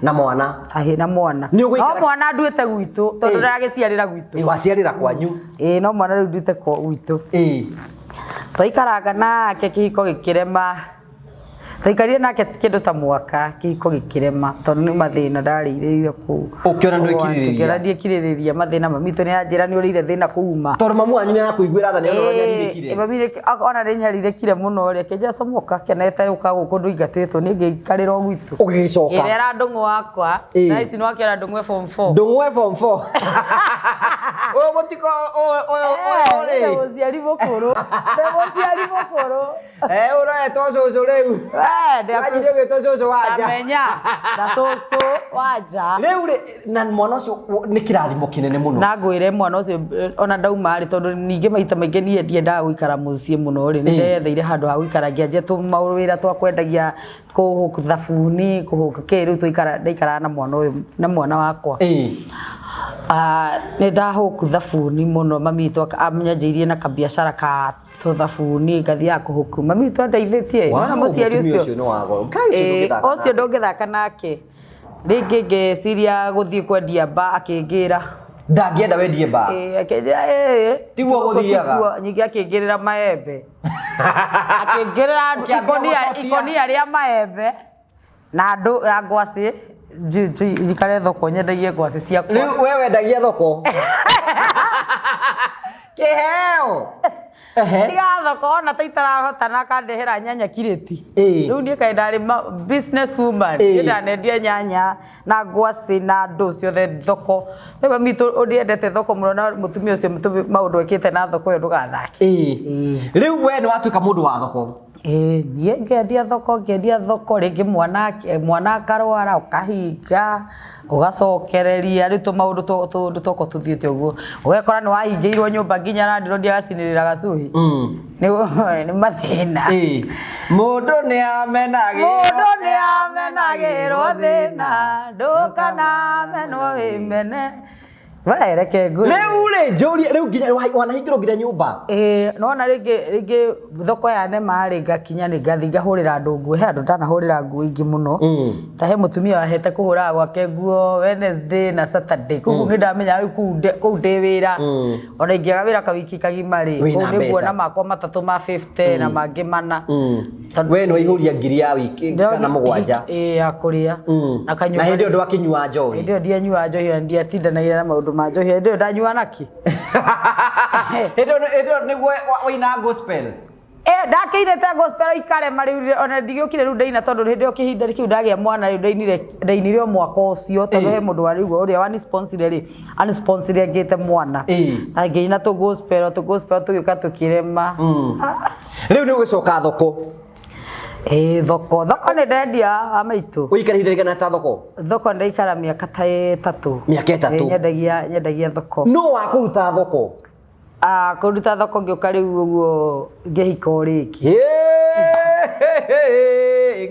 na mwana na mwana no mwana nduĩte gwitũ tondũ ndagĩciarĩra gwitũ waciarĩra kwanyu no mwana rĩu nduĩte gwitũ tũikaranga nake kĩhiko gĩkĩrema Taikarire nake kindu ta mwaka kiko gikirema tondu ni mathina ndarĩire ku ukiona ndwe kiririria tukiona ndie kiririria mathina mamitu ni anjira ni urire thina kuuma tondu mamu wanyu ni akuiguira tha ni ona nyaririkire mami ona ni nyaririkire muno ri kenja somoka kenete uka guku nduingatitwo ni ngikarira gwitu ugicoka irera ndungu wakwa na ici no akiona ndungwe form 4 ndungwe form 4 oyo mutiko oyo ri muciari mukuru uroetwo cucu riu wajire gwitwo cucu wanja amenya na cucu wanja riu ri na mwana ucio ni kirathimo kinene muno na ngwire mwana ucio ona ndauma ri tondu ningi maita maingi nie ndiendaga guikara mucii muno ri ndetheire handu ha guikara ngianjia tu mawira twa kwendagia kuhuku thabuni kuhuku kiru tuikara ndaikara na mwana uyu na mwana wakwa ni ndahuku thabuni muno mami tu amenyanjirie na kabiashara ka thabuni ngathia kuhuku mami tu ndeithitie na muciari ucio no wago ucio ndungithaka nake ringi ngeciria guthii kwendia mba akingira ndangienda wendie mba akenja tiguo guthiaga nyingi akingirira maembe akingirira ikonia ria maembe na andu na ngwaci jikare thoko nyendagie ngwaci ciakwa riu wewe wendagia thoko kiheo tiga thoko na taitarahota na kandehera nyanya kireti riu nie kae ndari business woman ndanendia nyanya na ngwaci na ndu ciothe thoko riu mitu undiendete thoko muno na mutumia ucio maundu ekite na thoko yo ndugathaki riu we ni watuika mundu wa thoko nie ngendia thoko ringi mwana akarwara ukahinga ugacokereria ritu maundu toko tuthiete uguo ugekora ni wahinjirwo nyumba nginya na ndiro ndiagacinirira gacuhi ni mathina mundu ni amenagirwo thina ndukana menwo wimene Waereke nguri. Riu ri njuri riu nginya wanahingirwo nginya nyumba. Nona ringi thoko ya nema ri ngakinya ni ngathi ngahurira ndungu he andu ndanahurira nguo ingi muno. Ta he mutumia wahete kuhura gwake nguo Wednesday na Saturday. Kugu ni ndamenya riu ku ndi wira. Ona ingiaga wira ka wiki kagima ri. Ku ni kuona makwa matatu ma 50 na mangi mana. We no ihuria ngiri ya wiki kana mugwanja. Akuria. Na kanyuma. Na hindi ndu akinyua njohi. Hindi ndia nyua njohi ndia tinda na ira maundu ma njohi ndio ndanyua naki. Ndio niguo waina gospel. Ndakiirete gospel ikare mari ona ndigiukire ru ndeina tondu hindi o kihinda kiu ndagia mwana ru ndeinire mwaka ucio tondu he mundu wari uria wani sponsor ngite mwana. Angeina to gospel tugiuka tukirema. Riu ni gucoka thoko. Thoko ni ndendia amaitu. Uikara ihinda rigana ta thoko? Thoko ndaikara miaka ta 3. Miaka 3. Nyendagia thoko. No wakuruta thoko? Kuruta thoko ngiuka riu uguo ngihika uriki.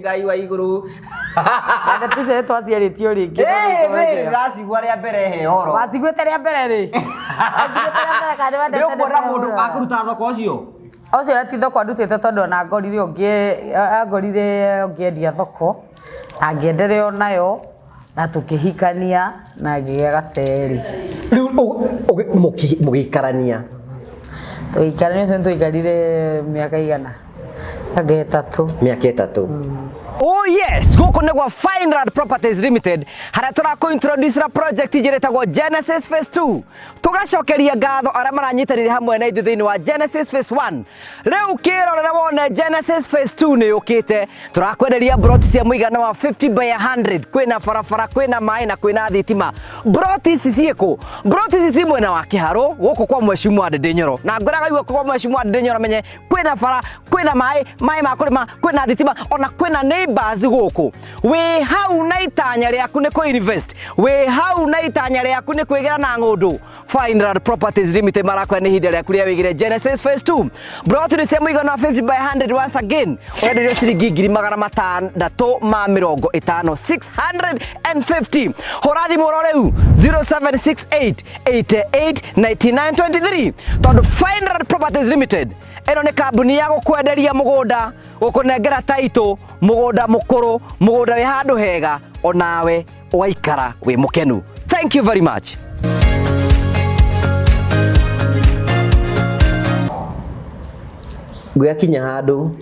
Ngai wa iguru. Ana tuce twaciaritio ringi. Ndirasigua ria mbere he horo. Waciguite ria mbere ri? Waciguite ria mbere kandi wendete. Ndio kuona mundu akuruta thoko ucio. Ucio rati thoko ndutite tondu na ngorire ngiendia thoko angienderea onayo na tukihikania na ngigia gaceri. Riu mugikarania tuikarire miaka igana miaka 3. Oh yes, guku ni gwa Fine Rad Properties Limited. Haria turakuintroduce ra project ijiretagwo Genesis Phase 2. Tugacokeria ngatho aria maranyitanire hamwe na ithu thiini wa Genesis Phase 1. Riu kirorera wone Genesis Phase 2 ni yukite. Turakwenderia broti cia muigana wa 50 by 100. Kwina barabara, kwina mai na kwina thitima. Broti ici cieko. Broti ici ci mwena wa Kiharo guku kwa Mheshimiwa Ndendenyoro. Na ngoraga iwe kwa Mheshimiwa Ndendenyoro menye kwina bara, kwina mai ma kurima, kwina thitima, ona kwina bazi guku. We hau na itanya riaku ni ku-invest. We hau na itanya riaku ni kwigera na ngundu. Fine Rad Properties Limited marakwa ni hinde riaku ria wigire Genesis Phase 2. Brought to the same igana 50 by 100 once again. Wenderio ciringi 650. Horathi muroreu 0768 88 9923. Tondu Fine Rad Properties Limited eno ni kambuni ya gukwenderia mugunda, gukunengera taito, mugunda mukuru, mugunda wi handu hega, onawe waikara wi mukenu. Thank you very much. Gwakinya handu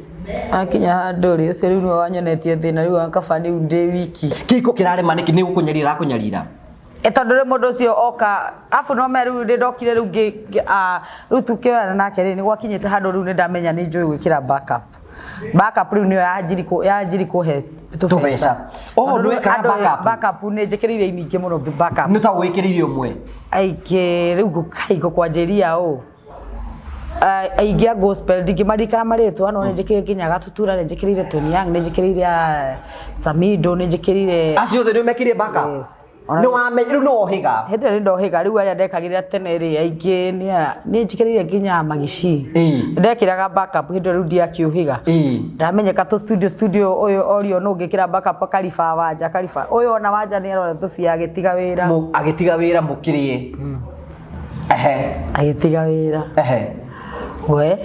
akinya handu ri ucio riu ni wanyonetie thina riu akabani ndi wiki kiko kirarema niki ni gukunyarira akunyarira tondu ri mundu ucio oka afu no meru ndi ndokire riu riu tukioana nake ri ni gwakinyite handu riu ni ndamenya ni njui gwikira backup riu ni yanjiri kuhe tubesa ndwe ka backup ni njikirire iningi muno backup ni ta gwikirire umwe aike riu gukaigo kwanjiria aigia gospel ndigimarika maritwa no njikirire kinyaga tutura njikirire Tony Young njikirire Samido njikirire acio the ni mekire backup no wamenyiru no higa hende ri ndohiga riu aria ndekagirira tene ri aingi ni njikirire kinya magici ndekiraga backup hinde riu ndiakiuhiga ndamenyeka to studio oyo orio no ngikira backup akarifa wanja karifa oyo ona wanja ni arora thufia agitiga wira mukirie agitiga wira we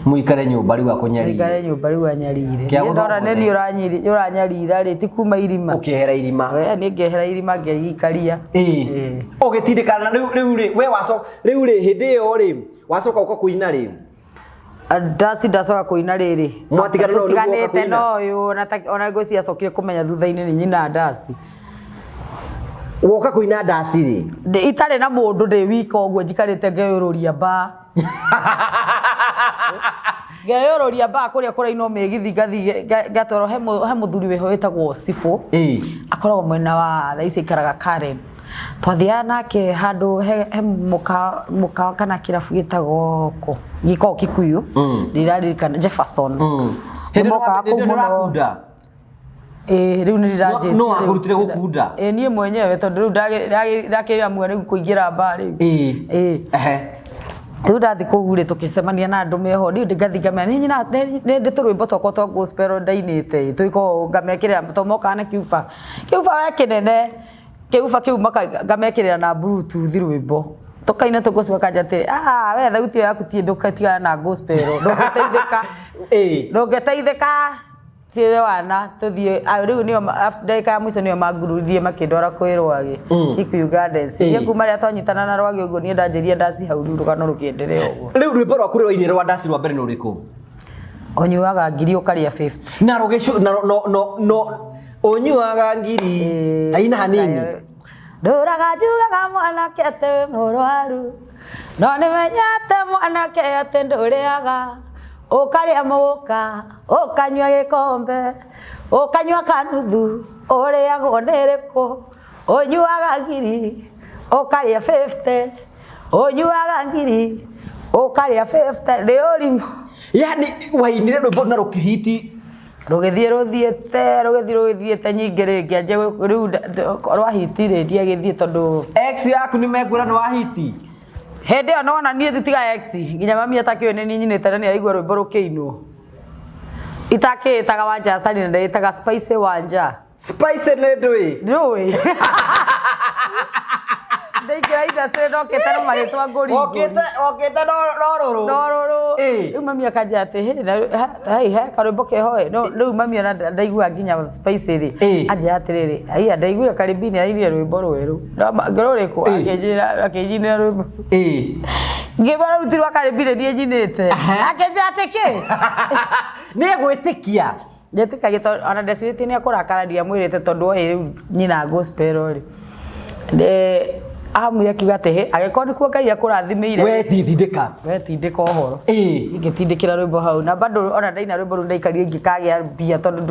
muikare nyumba riu akunyarire muikare nyumba riu anyarire ndora neni uranyarira ri ti kuma irima ukihera irima we ni ngehera irima ngeikaria ugitindikana riu ri we waco riu ri hindi yo ri wacoka uko kuina ri ndacoka kuina riri mwatigana no niguo kuina no yo ona ngoci acokire kumenya thutha-ini ni nyina ndasi woka kuina ndasi ri itare na mundu ndi wika oguo njikarite ngeyururia ba ngeyururia ba kuria kuraino megithi ngathi ngatoro he muthuri weho wetagwo Sifu akoragwo mwena wa thaici ikaraga Karen twathia nake handu he muka kana kirabu gitagwo giko Kikuyu ndiraririkana Jefferson muka kumunda riu ni ndiraje no agurutire gukunda nie mwenyewe tondu riu ndakiamua riu kuingira ba riu riu ndathi kugure tukicemania na andu meho riu ngathi ngamenya ni nyina ndi turwimbo twakwa twa gospel ndainite tuiko ngamekirira tomoka na kiufa we kinene kiufa kiu ngamekirira na bluetooth rwimbo tukaina tugospel kanjate we thauti yaku ti ndukatigana na gospel ndungeteithika tire wana tuthie riu ni ndeka ya mwico niyo maguruthie makindora kwirwagi Kikuyu Gardens ye kuma ria twanyitana na rwagi uguo ni ndanjiria ndasi hau riu rugano rukiendelea uguo riu rwimbo rwa kurwa-ini rwa ndasi rwa mbere ni uriku onyuaga ngiri ukaria 50 na rogesho no onyuaga ngiri aina hanini nduraga njugaga mwanake ate murwaru no nimenyate mwanake ate nduriaga ukaria muka ukanywa gikombe ukanywa kanuthu uriagwo niriku unyuaga ngiri ukaria 50 unyuaga ngiri ukaria 50 ndiurimo yani wainire rwimbo na rukihiti rugithiete nyingi ringi anje riu rwahitire ndiagithie tondu ex yaku ni megura no wahiti hende yo nona nie thutiga ex nginya mami atakio ni nyinite na ni aigua rwimbo rukiinwo itakitaga wanja sari na nditaga Spice wanja Spice ne ndui ndikira industry ndokete no maritwa ngori okete rororo riu mami akanja ati he karwimbo kehoe no riu mami ona ndaigua nginya Spice ri anja atiriri aiya ndaigua karibini airie rwimbo rweru ngororiku akinjinira rwimbo ngibara rutirwa karibini ndie njinite akenja atiki ni gwitikia njetikagia ona ndecirite ni akurakararia mwirite tondu riu nyina gospel ri amwire kiuga ate agekoni kuo Ngai akurathimire wetindika uhoro ingitindikira rwimbo hau na bado ona ndaina rwimbo ndaikarie ngikagia mbia tondu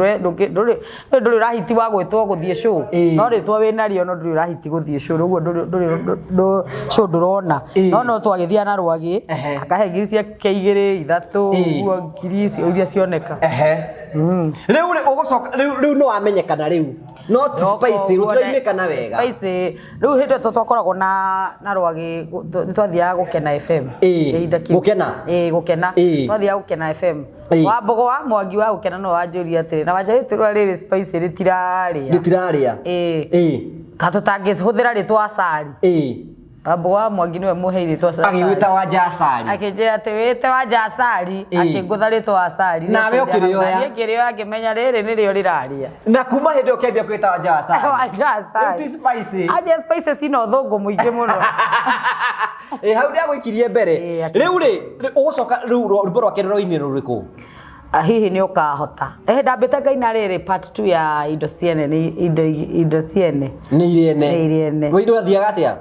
nduri rahiti wa gwitwo guthie show no ritwo winario no nduri rahiti guthie show uguo nduri show ndurona no twagithia na rwagi akahe ngiri cia keigiri ithatu uguo ngiri iria cioneka riu ugucoka riu no amenyekana riu no Spice rutiraimekana wega Spice riu hinde twakoragwo na rwagi twathiaga gukena FM gukena twathiaga gukena FM wa mbogo wa mwangi wa gukena no wanjuria atiri na wanja ritu riri Spice ritiraria katutangihuthira ritwa Asari mbogo wa mwangi niwe muheire twa Asari agigwita wanja Asari akinje ati wite wanja Asari akingutha ritwa Asari nawe ukirioya ngirioya ngimenya riri nirio riraria na kuma hindi ukiambia kwita wanja Asari wanja Asari Spice aje Spice sino thungu muingi muno hau ndia gwikirie mbere riu ri ugucoka riu rwimbo rwa kerero-ini ruriku hihi nĩ ũkahota ndambĩte Ngai na rĩrĩ part 2 ya indo ciene indo ciene nĩ irene we indo athiaga atia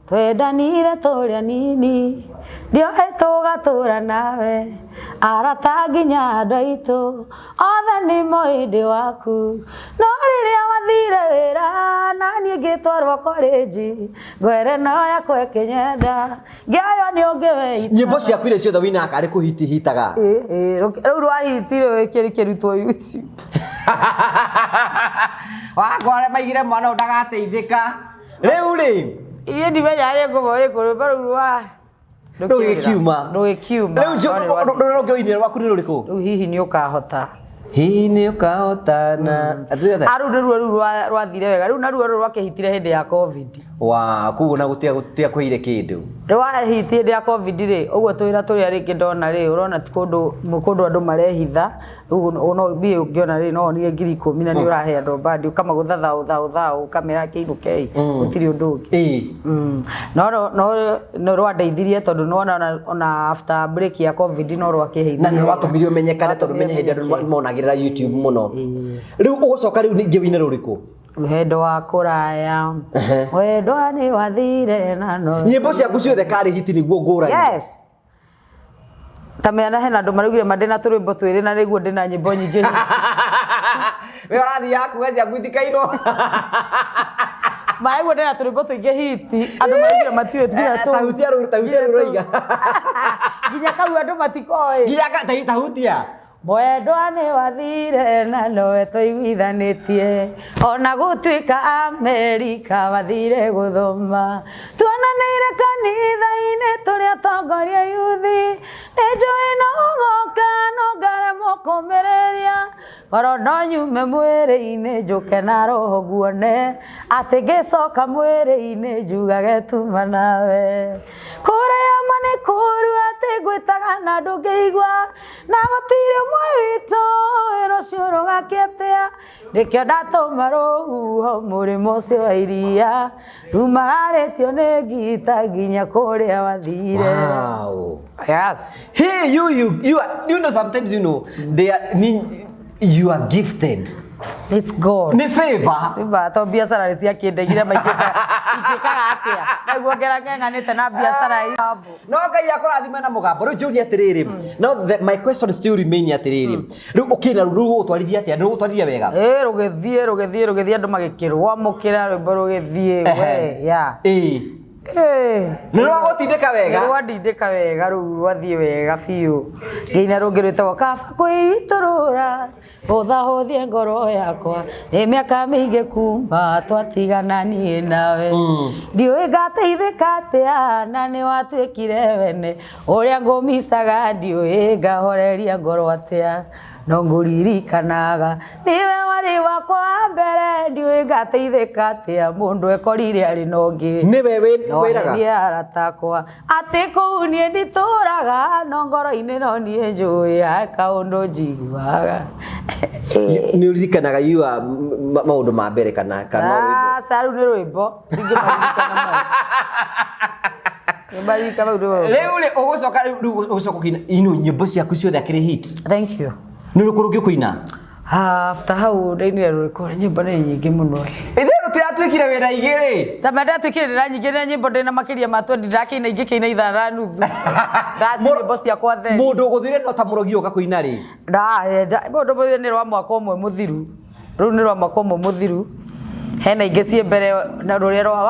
twendanire tũrĩa nini ndioĩ tũgatũra nawe arata nginya andũ aitũ othe nĩ moĩ waku no rĩrĩa wathire wĩra na niĩ ngĩtwarwo college ngwere no yakwe kĩnyenda ngĩoyo nĩ ũngĩ weita nyĩmbo ciaku iria ciothe wĩinaga arĩ kũhitihitaga rĩu rwahitire kĩrutwo YouTube wakore maigire mwana ndagateithĩka rĩu rĩ iye ndimenya rĩ ngũmore kũrũmba rũu rwa rũgĩkiuma rĩu rũngĩoinire rwaku nĩ rũrĩkũ rĩu hihi nĩ ũkahota hihi nĩ ũkahota na aru nĩruo rũu rwathire wega rĩu naruo rwakĩhitire hĩndĩ ya covid koguo na gũtia kwĩire kĩndũ rwahiti hĩndĩ ya covid rĩ ũguo twĩra tũrĩa rĩngĩ ndona rĩ ũrona ti kũndũ andũ marehitha rĩu no mbia ũngĩona rĩ no nĩ 10,000 na nĩ ũrahe andũ bandi ũkamagũtha thau kamera kĩinũ kei gũtirĩ ũndũ ũngĩ no rwandeithirie tondũ nona ona after break ya covid no rwakĩheithia na nĩ rwatũmire ũmenyekane tondũ menye hĩndĩ andũ monagĩrĩra YouTube mũno rĩu ũgũcoka rĩu ningĩ wĩine rũrĩkũ wendo wa kũraya wendo nĩ wathire na no nyĩmbo ciaku ciothe karĩ hiti nĩguo ngũrani yes tamena hena andũ maraugire mandena tũrwĩmbo twĩrĩ na nĩguo ndĩna nyĩmbo nyingĩ we ũrathi yaku we ciaku itikairwo maiguo ndĩna tũrwĩmbo tũingĩ hiti andũ maraugire matiũĩ nginya tahutia rũiga nginya kau andũ matikoĩ nginya tahutia mwendo nĩ wathire na nowe tũiguithanĩtie ona gũtuĩka Amerika wathire gũthoma tuonanĩire kanitha-inĩ tũrĩa atongoria yuthi nĩnjũĩ no ũgoka no ngaremwo kũmĩrĩria ngoro no nyume mwĩrĩ-inĩ njũke na roho nguone atĩ ngĩcoka mwĩrĩ-inĩ njugage tuma nawe kũrĩa ma nĩ kũru atĩ ngwĩtaga na ndũngĩigua na gũtirĩ witũ rũciũ rũgakĩatĩa nĩkĩo ndatũma rũhuho mũrĩmo ũcio wa iria rumagarĩtio nĩ ngita nginya kũrĩa wathire. Wow. Yes. Hey, you know sometimes you are gifted. It's God. Ni favor. Tiba to biashara rĩ cia kĩndegire maikĩkaga atĩa nĩguo ngerangenganĩte na biashara hii no Ngai akũrathime na mũgambo rĩu njũria atĩrĩrĩ now my question still remain atĩrĩrĩ rĩu ũkĩna rũu gũtwarithia atĩa nĩ gũtwarithia wega rũgĩthiĩ andũ magĩkĩrwamũkĩra rwĩmbo rũgĩthiĩ we ya nĩ rwagũtindĩka wega rwandindĩka wega rũu rwathiĩ wega biũ nginya rũngĩ rwĩtagwo kaba kwĩitũrũra ũthahũthie ngoro yakwa nĩ mĩaka mĩingĩ kuma twatigana niĩ nawe ndiũĩ ngateithĩka atĩa na nĩ watuĩkire wene ũrĩa ngũmicaga ndiũĩ ngahoreria ngoro atĩa no ngũririkanaga niwe warĩ wakwa wa mbere ndiũĩ ngateithĩka atĩa mũndũ ekorire arĩ na ũngĩ nĩwe wĩraga niĩ aratakwa atĩ kũu niĩ nditũraga no ngoro-inĩ no niĩ njũĩ kaũndũ njiguaga nĩ ũririkanaga yua maũndũ ma mbere kana rĩu nĩ rwĩmbo rĩu rĩ ũgũcoka kũina nyĩmbo ciaku ciothe akĩrĩ hit. Thank you. Nĩ rũkũ rũngĩ kũina after hau ndainire rũrĩkũ nyĩmbo nĩ nyingĩ mũno ithe rũtiratuĩkire wĩra igĩrĩ ta menda tuĩkire ndĩra nyingĩ na nyĩmbo ndĩna makĩria ma 20 ndakĩina ingĩ kĩina ithaa nuthu ndaci nyĩmbo ciakwa the mũndũ ũgũthire no ta mũrogi ũka kũina rĩ mũndũ mũthire nĩ rwa mwaka ũmwe mũthiru rĩu nĩ rwa mwaka ũmwe mũthiru hena ingĩ ciĩ mbere na rũrĩa rwa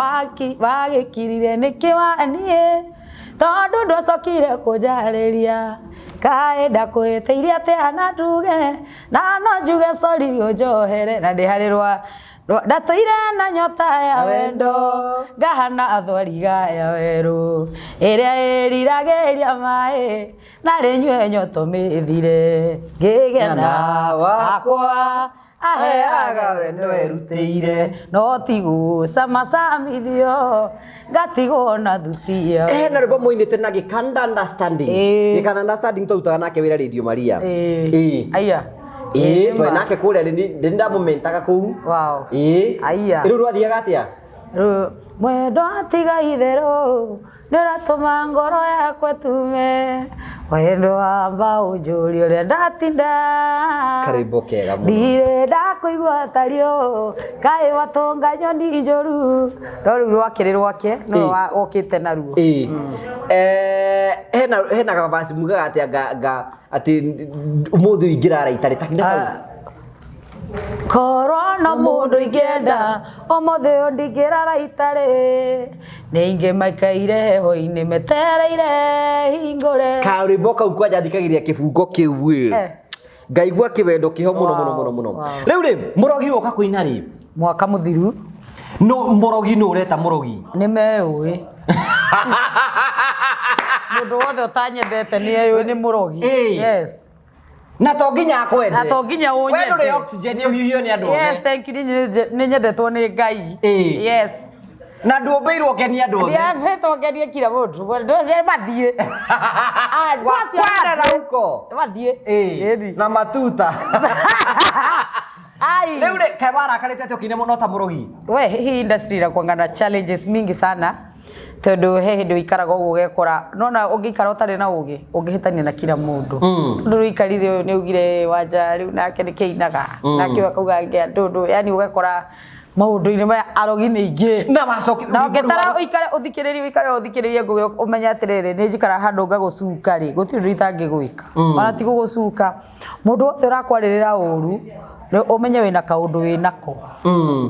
wagĩkirire nĩkĩ waniĩ tondũ ndũcokire kũnjarĩria kaenda kwĩtĩirie atĩa na nduge na no njuge sorry ũnjohere na ndĩ harĩ rwa ndatũire na nyota ya wendo ngahana athwariga ya werũ ĩrĩa ĩriragĩria maĩ na rĩnyue nyoto mĩthire ngĩgena wakwa aheaga wendo erutĩire no tigucamacamithio ngatigwo na thuti yao na rwĩmbo mũinĩte na gĩkanda understanding twautaga nake wĩra Radio Maria aya twe nake kũrĩa ndĩ ndamũmentaga kũu wow rĩu rwathiaga atĩa mwendo atiga itherũ nĩũratũma ngoro yakwa tume wendo wamba ũnjũrie ũrĩa ndatinda Karibu kega mũno ndirĩ ndakũigua tario kaĩ watũnga nyoni njũru no rĩu rwake rwake no okĩte naruo hena gabasi mugaga atĩ ati umuthi uingĩra raitarĩ takinda hau korwo no mũndũ ingĩenda ũmũthĩ ndingĩra raitarĩ nĩ ingĩ maikaire heho-inĩ metereire hingũre karwĩmbo kau kwanja thikagĩria kĩbungo kĩu ngaigua kĩwendo kĩho mũno rĩu rĩ mũrogi woka kũina rĩ mwaka mũthiru no mũrogi no ũreta mũrogi nĩ meũĩ mũndũ wothe ũtanyendete nĩ eũĩ nĩ mũrogi yes na to nginya akwende na to nginya ũnyende we ndũrĩ oxygen ũhiũhio nĩ andũ othe yes thank you nĩ nyendetwo nĩ Ngai yes na ndũmbĩirwo ngenia andũ othe ndiambĩtwo ngenie kila mũndũ ndũce mathiĩ wakwenda na huko mathiĩ na matuta ai rĩu rĩ kaĩ warakarĩte atĩ ũkine mũno ta mũrogi we hii industry irakuanga na challenges mingi sana tondu he hindi wikaraga uguo ugekora nona ungikara utari na ugi ungihitania na kila mundu tondu wikarire uyu ni ugire wanja riu nake ni keinaga nake akauga ngia ndundu yani ugekora maundu-ini maya arogi ni ingi na macoki na ungetara uikare uthikiririe ngugi umenya atiriri ni njikara handu ngagucuka ri gutiri ndu itangigwika ona ti gugucuka mundu wothe urakwaririra uru umenye wina kaundu winako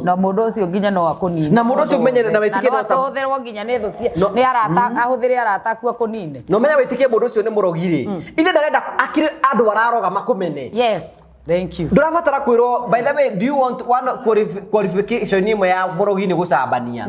na mundu ucio nginya no akunine na mundu ucio umenye na witikie no tahutherwo nginya ni thucia ni arata ahuthire arata aku akunine no menya witikie mundu ucio ni murogi ri ithe ndarenda akire andu araroga makumene yes thank you ndurabatara kwirwo by the way do you want one qualification imwe ya murogi ni gucambania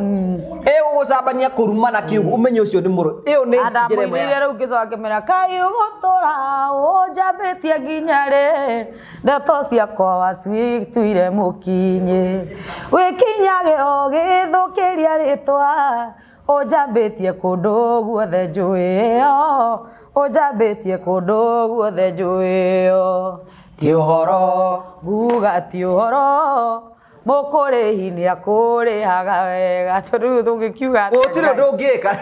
gucambania kuruma na kiugo umenye ucio ni murogi iyo ni njire imwe ya riu ngicoka kimera kai ugutura unjambitie nginya ri ndeto ciakwa wacituire mukinyi wikinyage o githukiria ritwa unjambitie kundu guothe njuio unjambitie kundu guothe njuio ti uhoro guga ti uhoro mukurihi ni akurihaga wega tondu tungikiuga utire ndungika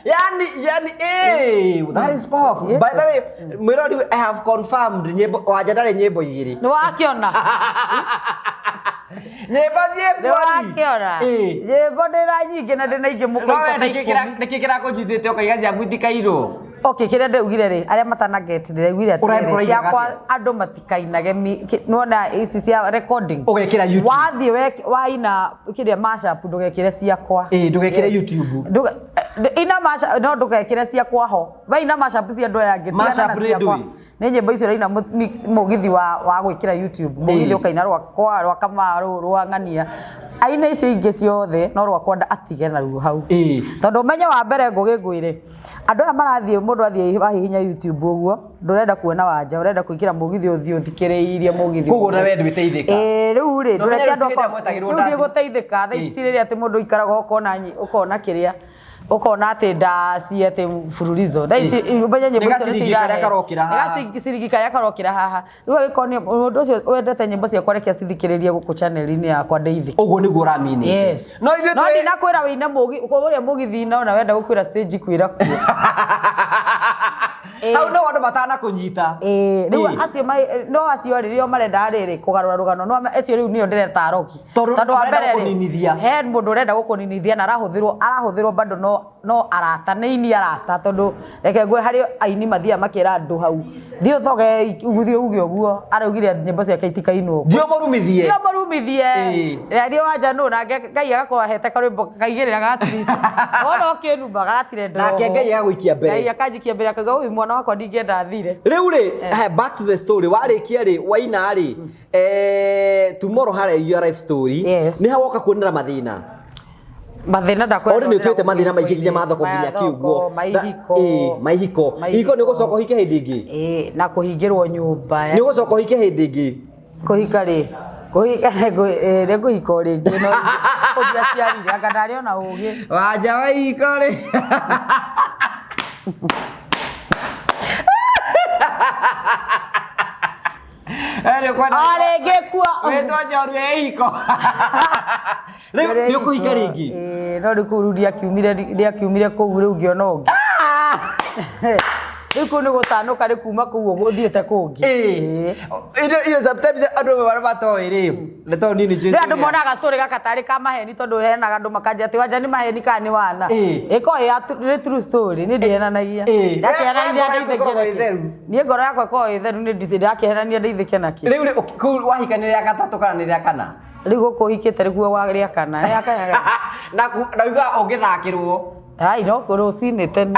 yani that is powerful by the way Mirodi I have confirmed nyimbo wajadare nyimbo igiri ni wakiona nyimbo cie wakiona nyimbo ndira nyingi na ndina ingi mukoita nikikira kunjithite ukaiga cia gwitikairwo okay kire ndeugire ri aria matanaget ndiregwire ati ciakwa andu matikainage nona ici cia recording ugekira YouTube wathie waina kiria mashup ndugekire ciakwa ndugekire YouTube ina mashup no ndugekire ciakwa ho waina mashup cia andu yangi mashup ciakwa ni nyimbo icio raina mugithi wa gwikira YouTube mugithi ukaina rwa Kamaru rwa Ng'ania aina icio ingi ciothe no rwa kwenda atige na ruo hau tondu menye wa mbere ngugigwire andu aya marathie mundu athie wahihinya YouTube uguo ndurenda kuona wanja urenda kuikira mugithi uthio uthikiriirie mugithi kugo na wendi witeithika riu ri ndurenda andu riu guteithika tha itiriri ati mundu ikaraga ukona kiria ukona ati ndasi ati fururizo ndaiti umenye nyimbo icio cia karokira haha gasirigika ya karokira haha riu agikoni mundu ucio wendete nyimbo cia kwarekia cithikiririe guku channel-ini yakwa ndeithika uguo ni guramini yes no ndinakwira wina mugi uria mugithi na wenda gukwira stage kwira ku hau no andu matana kunyita riu acio no acio ririo marenda riri kugarura rugano no acio riu nio ndireta aroki tondu wa mbere he mundu urenda gukuninithia na arahuthirwo bado no arata ni arata tondu reke ngwe hari aini mathia makira andu hau thio thoge uguthio uguo araugire nyimbo ciake itikainwo dio morumithie radio wanja no na Ngai agakorwa hete karwimbo kaigirira gatiri ono kinumba gatire ndo nake Ngai agwikia mbere Ngai akajikia mbere akaga uyu mwana wakwa ndingenda thire riu ri back to the story warikia ri waina ri tomorrow hare your life story ni hawoka kuonera mathina ndakwenda ori ni twite mathina maingi nginya mathoko nginya kiugo maihiko ni gucoka uhike hindi ingi na kuhingirwo nyumba ni gucoka uhike hindi ingi kuhika ri kuhika kuhiko ringi no kudia ciarire anga ndari ona ugi wanja waihiko ri Ere kwenda. Ole ngekua. Wetwa njoru ehiko. Rĩu kũhinga rĩngĩ. No rĩkurudia kiumire kũu rĩu ngĩona ũngĩ. Rĩu nĩ gũtanuka rĩkuma kũu ũgũthiĩte kũngĩ. Iyo sometimes andũ wale matoĩ rĩ. Nĩ tondũ nini Jesu. Andũ monaga story gaka tarĩ ka maheni tondũ henaga andũ makanja atĩ wanja nĩ maheni kana nĩ wana. Ĩko nĩ true story nĩ ndĩhenanagia. Ndakĩhenania ndeithĩke. Niĩ ngoro yakwa ĩkoragwo ĩ theru nĩ ndakĩhenania ndeithĩke nakĩ. Rĩu kũu wahika nĩ rĩa gatatũ kana nĩ rĩa kana? Rĩu gũkũ hikĩte rĩguo wa rĩa kana. Rĩa kana. Na uga ũngĩthakĩrwo. Ai no rũcinĩ tene.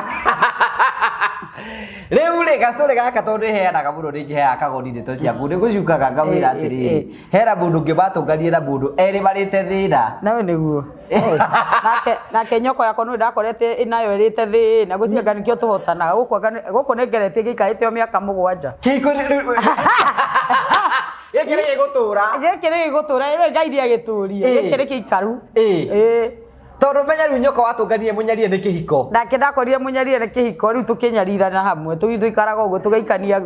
Rĩu rĩ gastori gaka tondũ heanaga mũno nĩ njiheaga kagoni ndeto ciaku nĩ gũcukaga ngamwĩra atĩrĩrĩ hera mũndũ ũngĩ batũnganie na mũndũ erĩ marĩte thĩna nawe nĩguo nake nyoko yakwa nĩ ndakorete inayo ĩrĩte thĩna gũcianga nĩkĩo tũhotanaga gũkũ nĩ ngeretie gĩikarĩte o mĩaka 7 kĩhiko gĩkĩ nĩ gĩgũtũra rĩu Ngai nĩagĩtũrie gĩkĩ nĩ gĩikaru tondũ menya rĩu nyoko watũnganie mũnyarie nĩ kĩhiko nake ndakorire mũnyarie nĩ kĩhiko rĩu tũkĩnyarirana hamwe tũgĩikaraga ũguo tũgaikania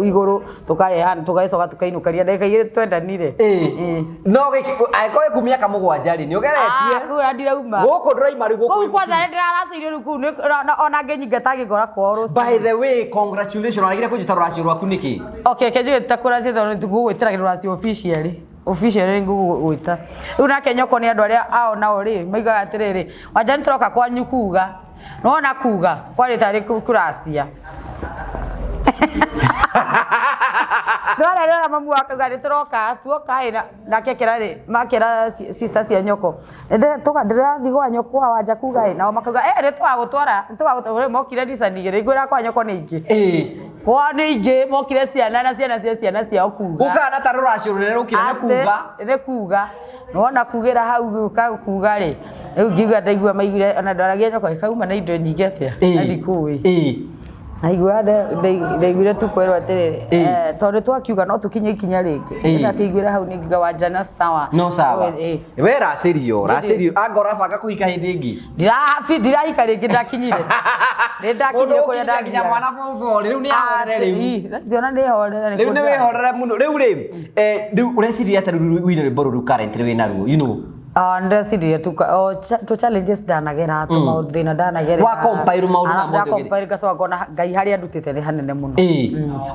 igũrũ tũkarehana tũgacoka tũkainũkania ndagĩka 2 twendanire no agĩkorwo ĩku mĩaka 7 rĩ nĩ ũgeretie kũra ndirauma gũkũ ndĩrauma rĩu gũkũ kwanza nĩ ndĩraracĩirie rĩu kũu ona ngĩnyinga tagĩkora kworo by the way congratulations aragire kũnyita rũracio rwaku nĩkĩ okay kenjũ gĩtakũracio tondũ tũgũgwĩtĩra rũracio officially ngũgwĩta rĩu nake nyoko nĩ andũ arĩa ao nao rĩ maigaga atĩrĩrĩ wanja nĩ tũroka kwanyu kuga nona kuga kwarĩ tarĩ kũracia Nora mamu wakauga nĩ tũroka tuoka nake kĩra makĩra sister cia nyoko ndĩrathiĩ gwa nyoko wanja kuga nao makauga nĩ twagũtwara mokire ndicani igĩrĩ ngwĩra kwa nyoko nĩ ingĩ kwa nĩ ingĩ mokire ciana na ciana ciao kuga gũkana ta rũracio rũrĩa rũkire nĩ kuga nona kugĩra hau kuga rĩ rĩu ngiuga ndaigua maigire ona ndaragia nyoko ĩkauma na indo nyingĩ atĩa na ndikũĩ aigua ndaiguire tu kwĩrwo atĩrĩrĩ tondũ twakiuga no tũkinye ikinya rĩngĩ na kĩiguĩra hau nĩ ngiuga wanja na sawa no sawa we racĩrio angora banga kũhika hĩndĩ ĩngĩ ndirahika rĩngĩ ndakinyire nĩ ndakinyire kũrĩa ndakinya mwana bobo rĩu nĩ ahorere rĩu ciona nĩ horere rĩu nĩ wĩhorere mũno rĩu rĩu ũreciria atĩ wĩna rwĩmbo rũrũ currently wĩna ruo you know ndecirie tu challenges ndanagera tu maũthĩna ndanagera wa compare maũndũ ma mũndũ compare gacoka ngona Ngai harĩa ndutĩte nĩ hanene mũno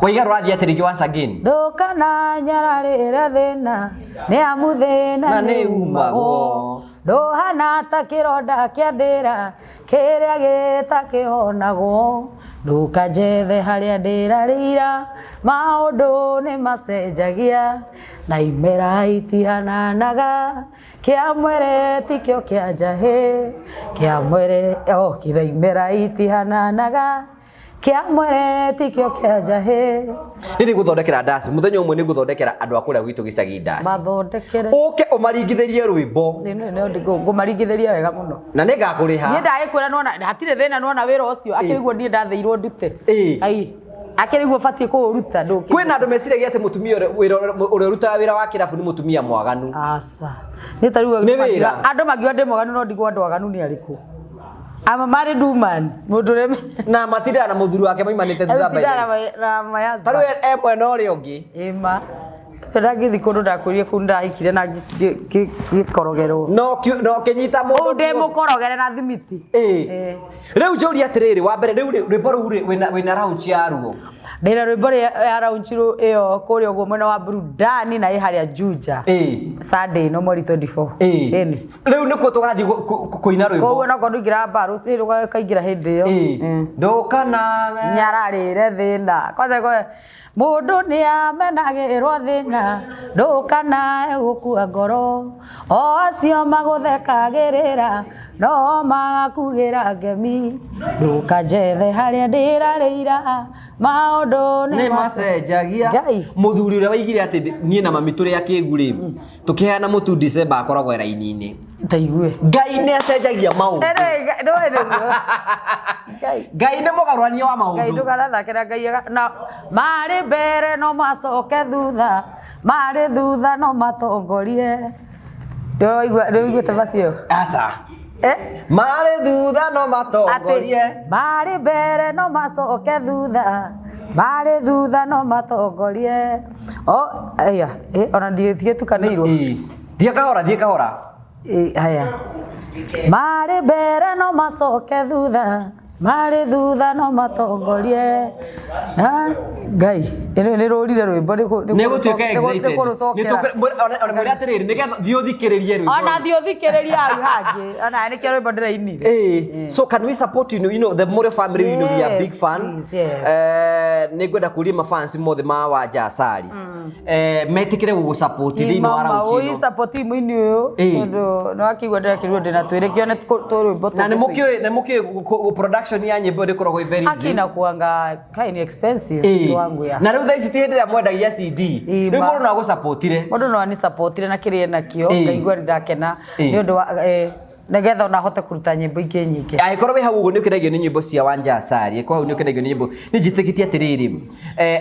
waiga rũrathiĩ atĩ rĩngĩ once again ndũkana nyararĩra thĩna nĩ amu thĩna nĩ umagwo ndũhana ta kĩronda kĩa ndĩra kĩrĩa gĩtakĩhonagwo ndũkanjethe harĩa ndĩrarĩira maũndũ nĩ macenjagia na imera itihananaga kĩa mwere tikĩo kĩa njahĩ kĩa mwere kĩra imera itihananaga kĩa mwere tikĩo kĩa njahĩ nĩ gũthondekera ndaci mũthenya ũmwe nĩ gũthondekera andũ a kũrĩa gwitũ gĩcagi ndaci mathondekere ũke ũmaringithĩrie rwĩmbo ngũmaringithĩria wega mũno na nĩ ngakũrĩha niĩ ndagĩkwĩra nona hatirĩ thĩna nona wĩra ũcio akĩriguo niĩ ndathĩirwo ndute akĩriguo batiĩ kũũruta ndũkĩ kwĩna andũ meciragia atĩ mũtumia ũrĩa ũrutaga wĩra wa kĩrabu nĩ mũtumia mwaganu aca nĩ ta rĩu andũ magiuga ndĩ mwaganu no ndigwo andũ aganu nĩ arĩkũ ama married woman mundu reme na matira na muthuru wake maimanite thutha baile na mayas taru emwe no ri ungi ima ndagithi kundu ndakurie kunda ikire na gikorogerwo no kinyita mundu nde mukorogere na thimiti riu njuri atiriri wa mbere riu rwimbo ruu wina raunchi ya ruo ndĩna rwĩmbo ya raunchiru ĩyo kũrĩa ũguo mwena wa Burudani na harĩa Juja Sunday no mweri 24 rĩu nĩkuo tũgathiĩ kũina rwĩmbo koguo no kũndũgira mbaru rũciĩ kaingĩra hĩndĩ ĩyo ndũkana nyararĩre thĩna kwanza mũndũ nĩamenagĩrwo thĩna ndũkanae gũkua ngoro o acio magũthekagĩrĩra no magakugĩra ngemi ndũkanjethe harĩa ndĩrarĩira maũndũ nĩ macenjagia mũthuri ũrĩa waigire atĩ niĩ na mami tũrĩ akĩgu rĩ tũkĩheana mũtu December akoragwo raini-inĩ ndaigue Ngai nĩ acenjagia maũndũ Ngai nĩ mũgarũrania wa maũndũ Ngai ndũgarathakĩra Ngai na marĩ mbere no macoke thutha marĩ thutha no matongorie ndĩiguĩte macio aca marĩ thutha no matongorie marĩ mbere no macoke thutha Mare thutha no matongorie. Aya, ona ndithie tukanirwo. Thiĩ kahora. Haya. Mare mbere no macoke thutha. Mare thutha no matongorie. Na Ngai, nĩ rũrire rwĩmbo nĩ gũtuĩka excited. Ona mwĩra atĩrĩrĩ nĩgetha thiĩ ũthikĩrĩrie rwĩmbo. Ona thiĩ ũthikĩrĩrie hau hangĩ. Ona nĩkĩo rwĩmbo ndĩrainire. So can we support you know the Morio family, you know we are big fan. Nĩ ngwenda kũria mafans mothe ma Wanja Asali. Metĩkĩre gũgũsupport thĩinĩ wa round ino. Mama support timu-inĩ ũyũ tondũ nĩ wakĩigua ndĩrakĩrwo ndĩna twĩrĩkio nĩ rwĩmbo. Na nĩ mũkĩũĩ production ya nyĩmbo ndĩkoragwo very easy. Akina kuanga kind expensive wangu ya. Na rĩu thaa ici ti hĩndĩ ĩrĩa mwendagia CD. Rĩu mũndũ no agũsupportire. Mũndũ no anisupport na kĩrĩa nakĩo ngaigua ndakena nĩ ũndũ wa negetha ona hote kuruta nyĩmbo ingĩ nyingĩ. Angĩkorwo wĩ hau ũguo nĩ ũkenagio nĩ nyĩmbo cia Wanja Asali, angĩkorwo hau nĩ ũkenagio nĩ nyĩmbo nĩ njĩtĩkĩtie atĩrĩrĩ,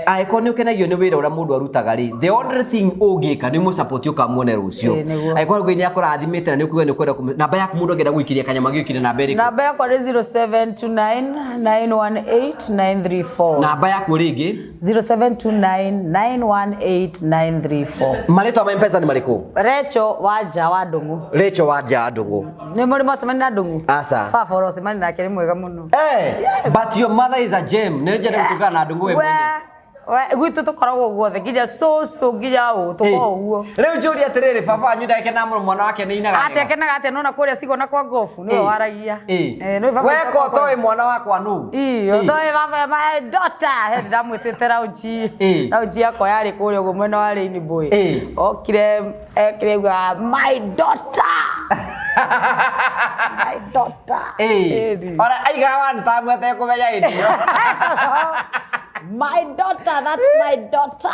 angĩkorwo nĩ ũkenagio nĩ wĩra ũrĩa mũndũ arutaga rĩ, the only thing ũngĩka nĩ mũsupport ũkamuone rũcio. Angĩkorwo Ngai nĩ akũrathimĩte na nĩ ũkuga nĩ ũkwenda namba yaku mũndũ angĩenda gwĩkiria kanyama gĩũkire namba ĩrĩkũ? Namba yakwa nĩ 0729918934. Namba yaku rĩngĩ 0729918934. Marĩtwa ma M-Pesa nĩ marĩkũ? Rachel Wanja wa Ndung'u. Rachel Wanja wa Ndung'u. Nĩ mũrimo acemani na Ndung'u. Asa. Baba ũrocemani nake nĩ mwega mũno. But your mother is a gem. Nĩ njĩra gũtukana na Ndung'u we mwenye. Gwitũ tũkoragwo guothe nginya cũcũ nginya ũũ tũkoragwo ũguo. Rĩu njũria atĩrĩrĩ baba wanyu ndakena mũno mwana wake nĩ inaga. Atekenaga atĩ nona kũrĩa cigona kwa ngobu nĩwe waragia. Weko toĩ mwana wakwa nũ? Toĩ baba my daughter ndamwĩtĩte raunji yakwa yarĩ kũrĩa ũguo mwena wa Rainbow. Okire ekire my daughter. My daughter. Ora aiga wan tamwete kũmenya idio. My daughter, that's my daughter.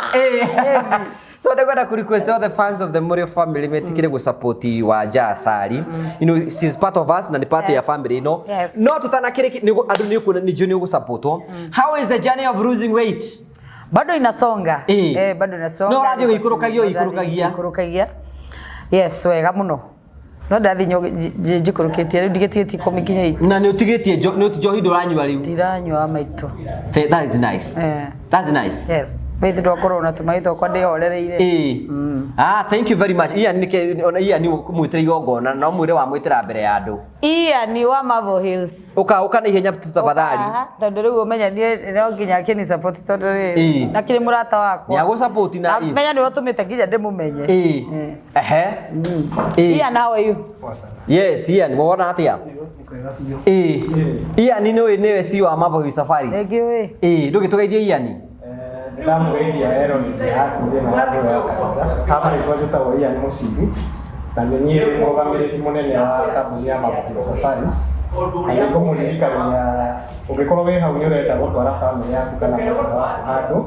So they're going to request all the fans of the Morio family metikire go support Wanja Asali. You know, she's part of us na ni part ya family, you know. No tutanakire adu ni junior go support. How is the journey of losing weight? Bado inasonga. Bado inasonga. No radio ikurukagia. Yes, wega muno. No ndathi njikurukitie riu ndigetie komikinya iti. Na ni utigetie ni utijohi nduranywa riu. Ndiranywa maitu. That is nice. That's nice. Yes. Weithu ndokoro na tumaitho kwa ndihorereire. Thank you very much. Iya ni mwitira igongona no mwire wa mwitira mbere ya andu. Iya ni wa Marvel Hills. Uka na ihenya tutafadhali. Tondu riu umenya no nginya akini support tondu ri. Na kiri murata wakwa. Ya go support na menya ni watumite nginya ndimumenye. Iya nawe you. Yes, Ian, wona atia? Ian niwe CEO wa Marvel Safaris. Ndũgĩtũgeithie Ian? Ndamũgeithia Aaron Ndihatire na andũ ya Kanja. Hama nĩ twajĩtagwo Ian Mũcibi. Na nĩ niĩ mũrũgamĩrĩri mũnene wa kambuni ya Marvel Safaris. Na nĩ ngũmũririkania ũngĩkorwo wĩ hau nĩ ũrenda gũtwara famĩlĩ yaku kana handũ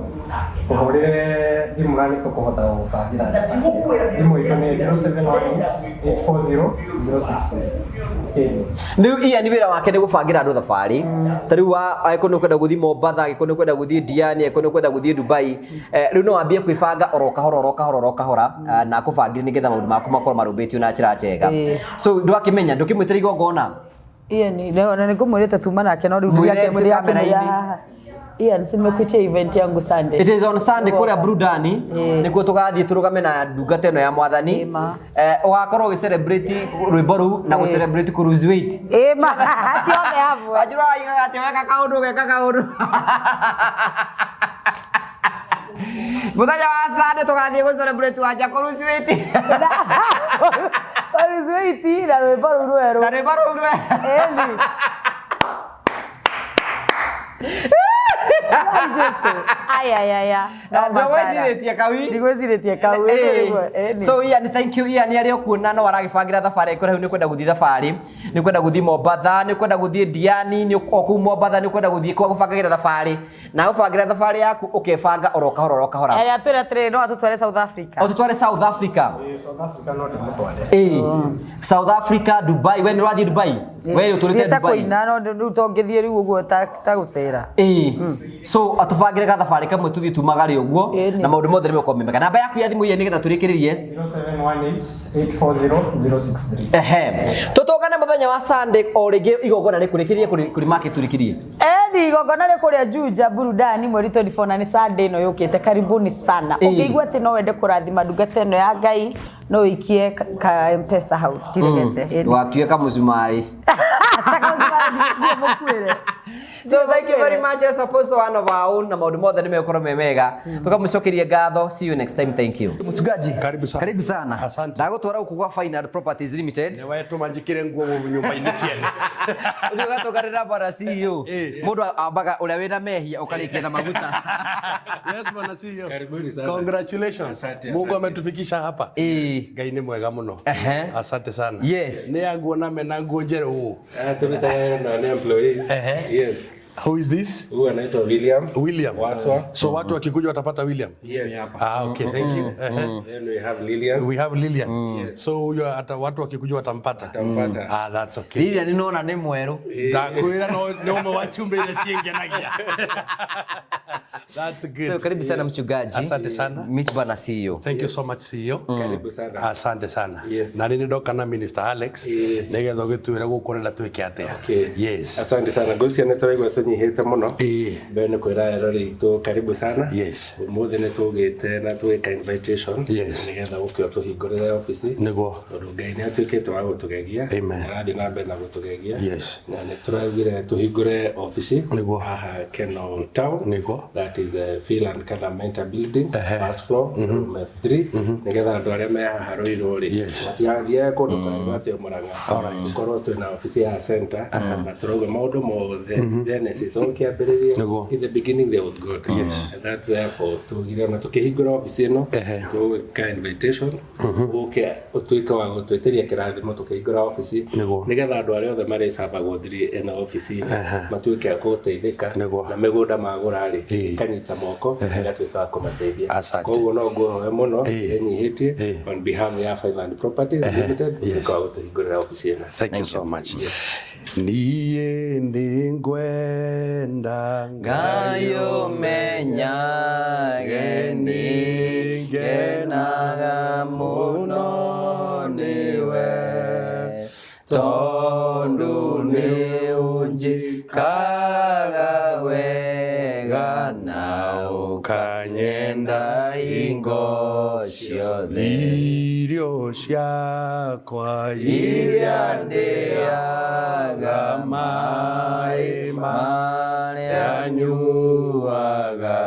tũhũrĩre thimũ na nĩ tũkũhota gũgũbangĩra. Thimũ itũ nĩ 07184006. Rĩu Ian wĩra wake nĩ gũbangĩra andũ thabarĩ. Ta rĩu angĩkorwo nĩ ũkwenda gũthiĩ Mombasa, angĩkorwo nĩ ũkwenda gũthiĩ Diani, angĩkorwo nĩ ũkwenda gũthiĩ Dubai, rĩu no wambie kwĩbanga oro kahora na akũbangĩre nĩgetha maũndũ maku makorwo marũmbĩtio na njĩra njega. So ndwakĩmenya ndũkĩmwĩtĩra igongona? Ian nĩ ngũmwĩrĩte tuma nake no rĩu ndiakĩmenya. Ian simekutia event yangu Sunday. It is on Sunday kũrĩa Brudani nĩkuo tũgathiĩ tũrũgame na ndungata ĩno ya Mwathani. Ũgakorwo ũgĩ celebrate rwĩmbo rũu na gũ celebrate ku lose weight. Atione hapo. Ajua aigaga atĩ weka kaũndũ. Mũthenya wa Sunday tũgathiĩ gũ celebrate Wanja ku lose weight. Lose weight na rwĩmbo rũu rwerũ. So Ian, thank you Ian arĩ okuona no aragĩbangĩra thabarĩ kũrĩa nĩ kwenda gũthiĩ thabarĩ, nĩ kwenda gũthiĩ Mombasa, nĩ kwenda gũthiĩ Diani, nĩ kũu Mombasa nĩ kwenda gũthiĩ kwa gũbangĩra thabarĩ na gũbangĩra thabarĩ yaku ũkebanga oro kahora. Atwĩre no atũtware South Africa. Ũtũtware South Africa. South Africa no ndĩmũtware. South Africa, Dubai, we nĩ ũrathiĩ Dubai? We ũtũrĩte Dubai? No rĩu tongĩthiĩ rĩu ũguo ta gũcera. So atubagire gathabarĩ kamwe tuthii tumagare uguo na maundu mothe nimekuwa memeka. Namba yaku ya thimu iye nigetha turikiririe 0718840063. Tutongane muthenya wa Sunday o ringi igongona rikurikirie kuri market turikirie. Already gogona le kuria Juja burudani mweri 24 na ni Sunday no yukite karibuni sana. Ukigwa ati no wende kurathima ndungata ino ya Ngai no ikie ka M-Pesa hau tiregete. Wakie kama mzumari. So thank you very much as opposed to one of our own na maundu mothe nimekora memega tukamucokeria ngatho. See you next time. Thank you Mutugaji. Karibu sana. Asante. Ndagutwara huku kwa Final Properties Limited. Ne wetu manjikire nguo mu nyumba-ini ciene. Ndio gatogarira bara CEO mundu ambaga uria wina mehia ukarikia na maguta. Yes bwana CEO. Karibuni sana. Congratulations. Mungu ametufikisha hapa. Ngai ni mwega muno. Asante sana. Yes. Ne yangu na mena nguo njere huu. Tumetaona na employees. Yes. Who is this? Huyu anaitwa William. Waswa. So watu wakikuja watapata William? Yes. Okay, thank you. Then we have Lilian. We have Lilian. Yes. So huyo hata watu wakikuja watampata. That's okay. Lilian ninaona ni mweru. Ndakwira no umewachumbe ile ciengenagia. That's good. So karibu sana mchungaji. Asante sana. Meet bwana CEO. Thank you so much CEO. Karibu sana. Asante sana. Yes. Na nini ndoka na Minister Alex. Negetho gitwira gukorera twike atia. Okay. Yes. Asante sana. Gosi anatoigwa tunyihite muno. Bene kwira erori tu karibu sana. Yes. Muthe ne tugite na twika invitation. Yes. Negetha gukio tuhingurire office. Nego. Tondu Ngai ni atwikite wa gutugegia. Amen. Aradi na mbere na gutugegia. Yes. Na ne turagire tuhingure office. Nego. Aha Keno Town. Nego. That is a Finland Calamenta building, first floor, room F3. Negetha andu aria me haroirwo ri. Matiathie kundu kuraihu atio Murang'a. Korwo twina office ya center na turauga maundu mothe Genesis okiambiriria in the beginning there was God. Yes. And that's therefore tugire na tukihingura office ino tuka invitation uke utwika wa gutweteria kirathimo tukihingura office nigetha andu aria othe mari savagwo thiri ina office matuike guteithika na migunda magurari kanyita moko ngatwika kumateithia koguo no nguhoe muno enyihitie on behalf ya Finland Properties Limited kwa gutihingura office ino. Thank you so much. Niye ndingwenda ngayo menyage ningenaga muno niwe tondu ni unjikaga wega na ukanyenda hingo ciothe irio ciakwa iria ndĩaga maĩ marĩa nyuaga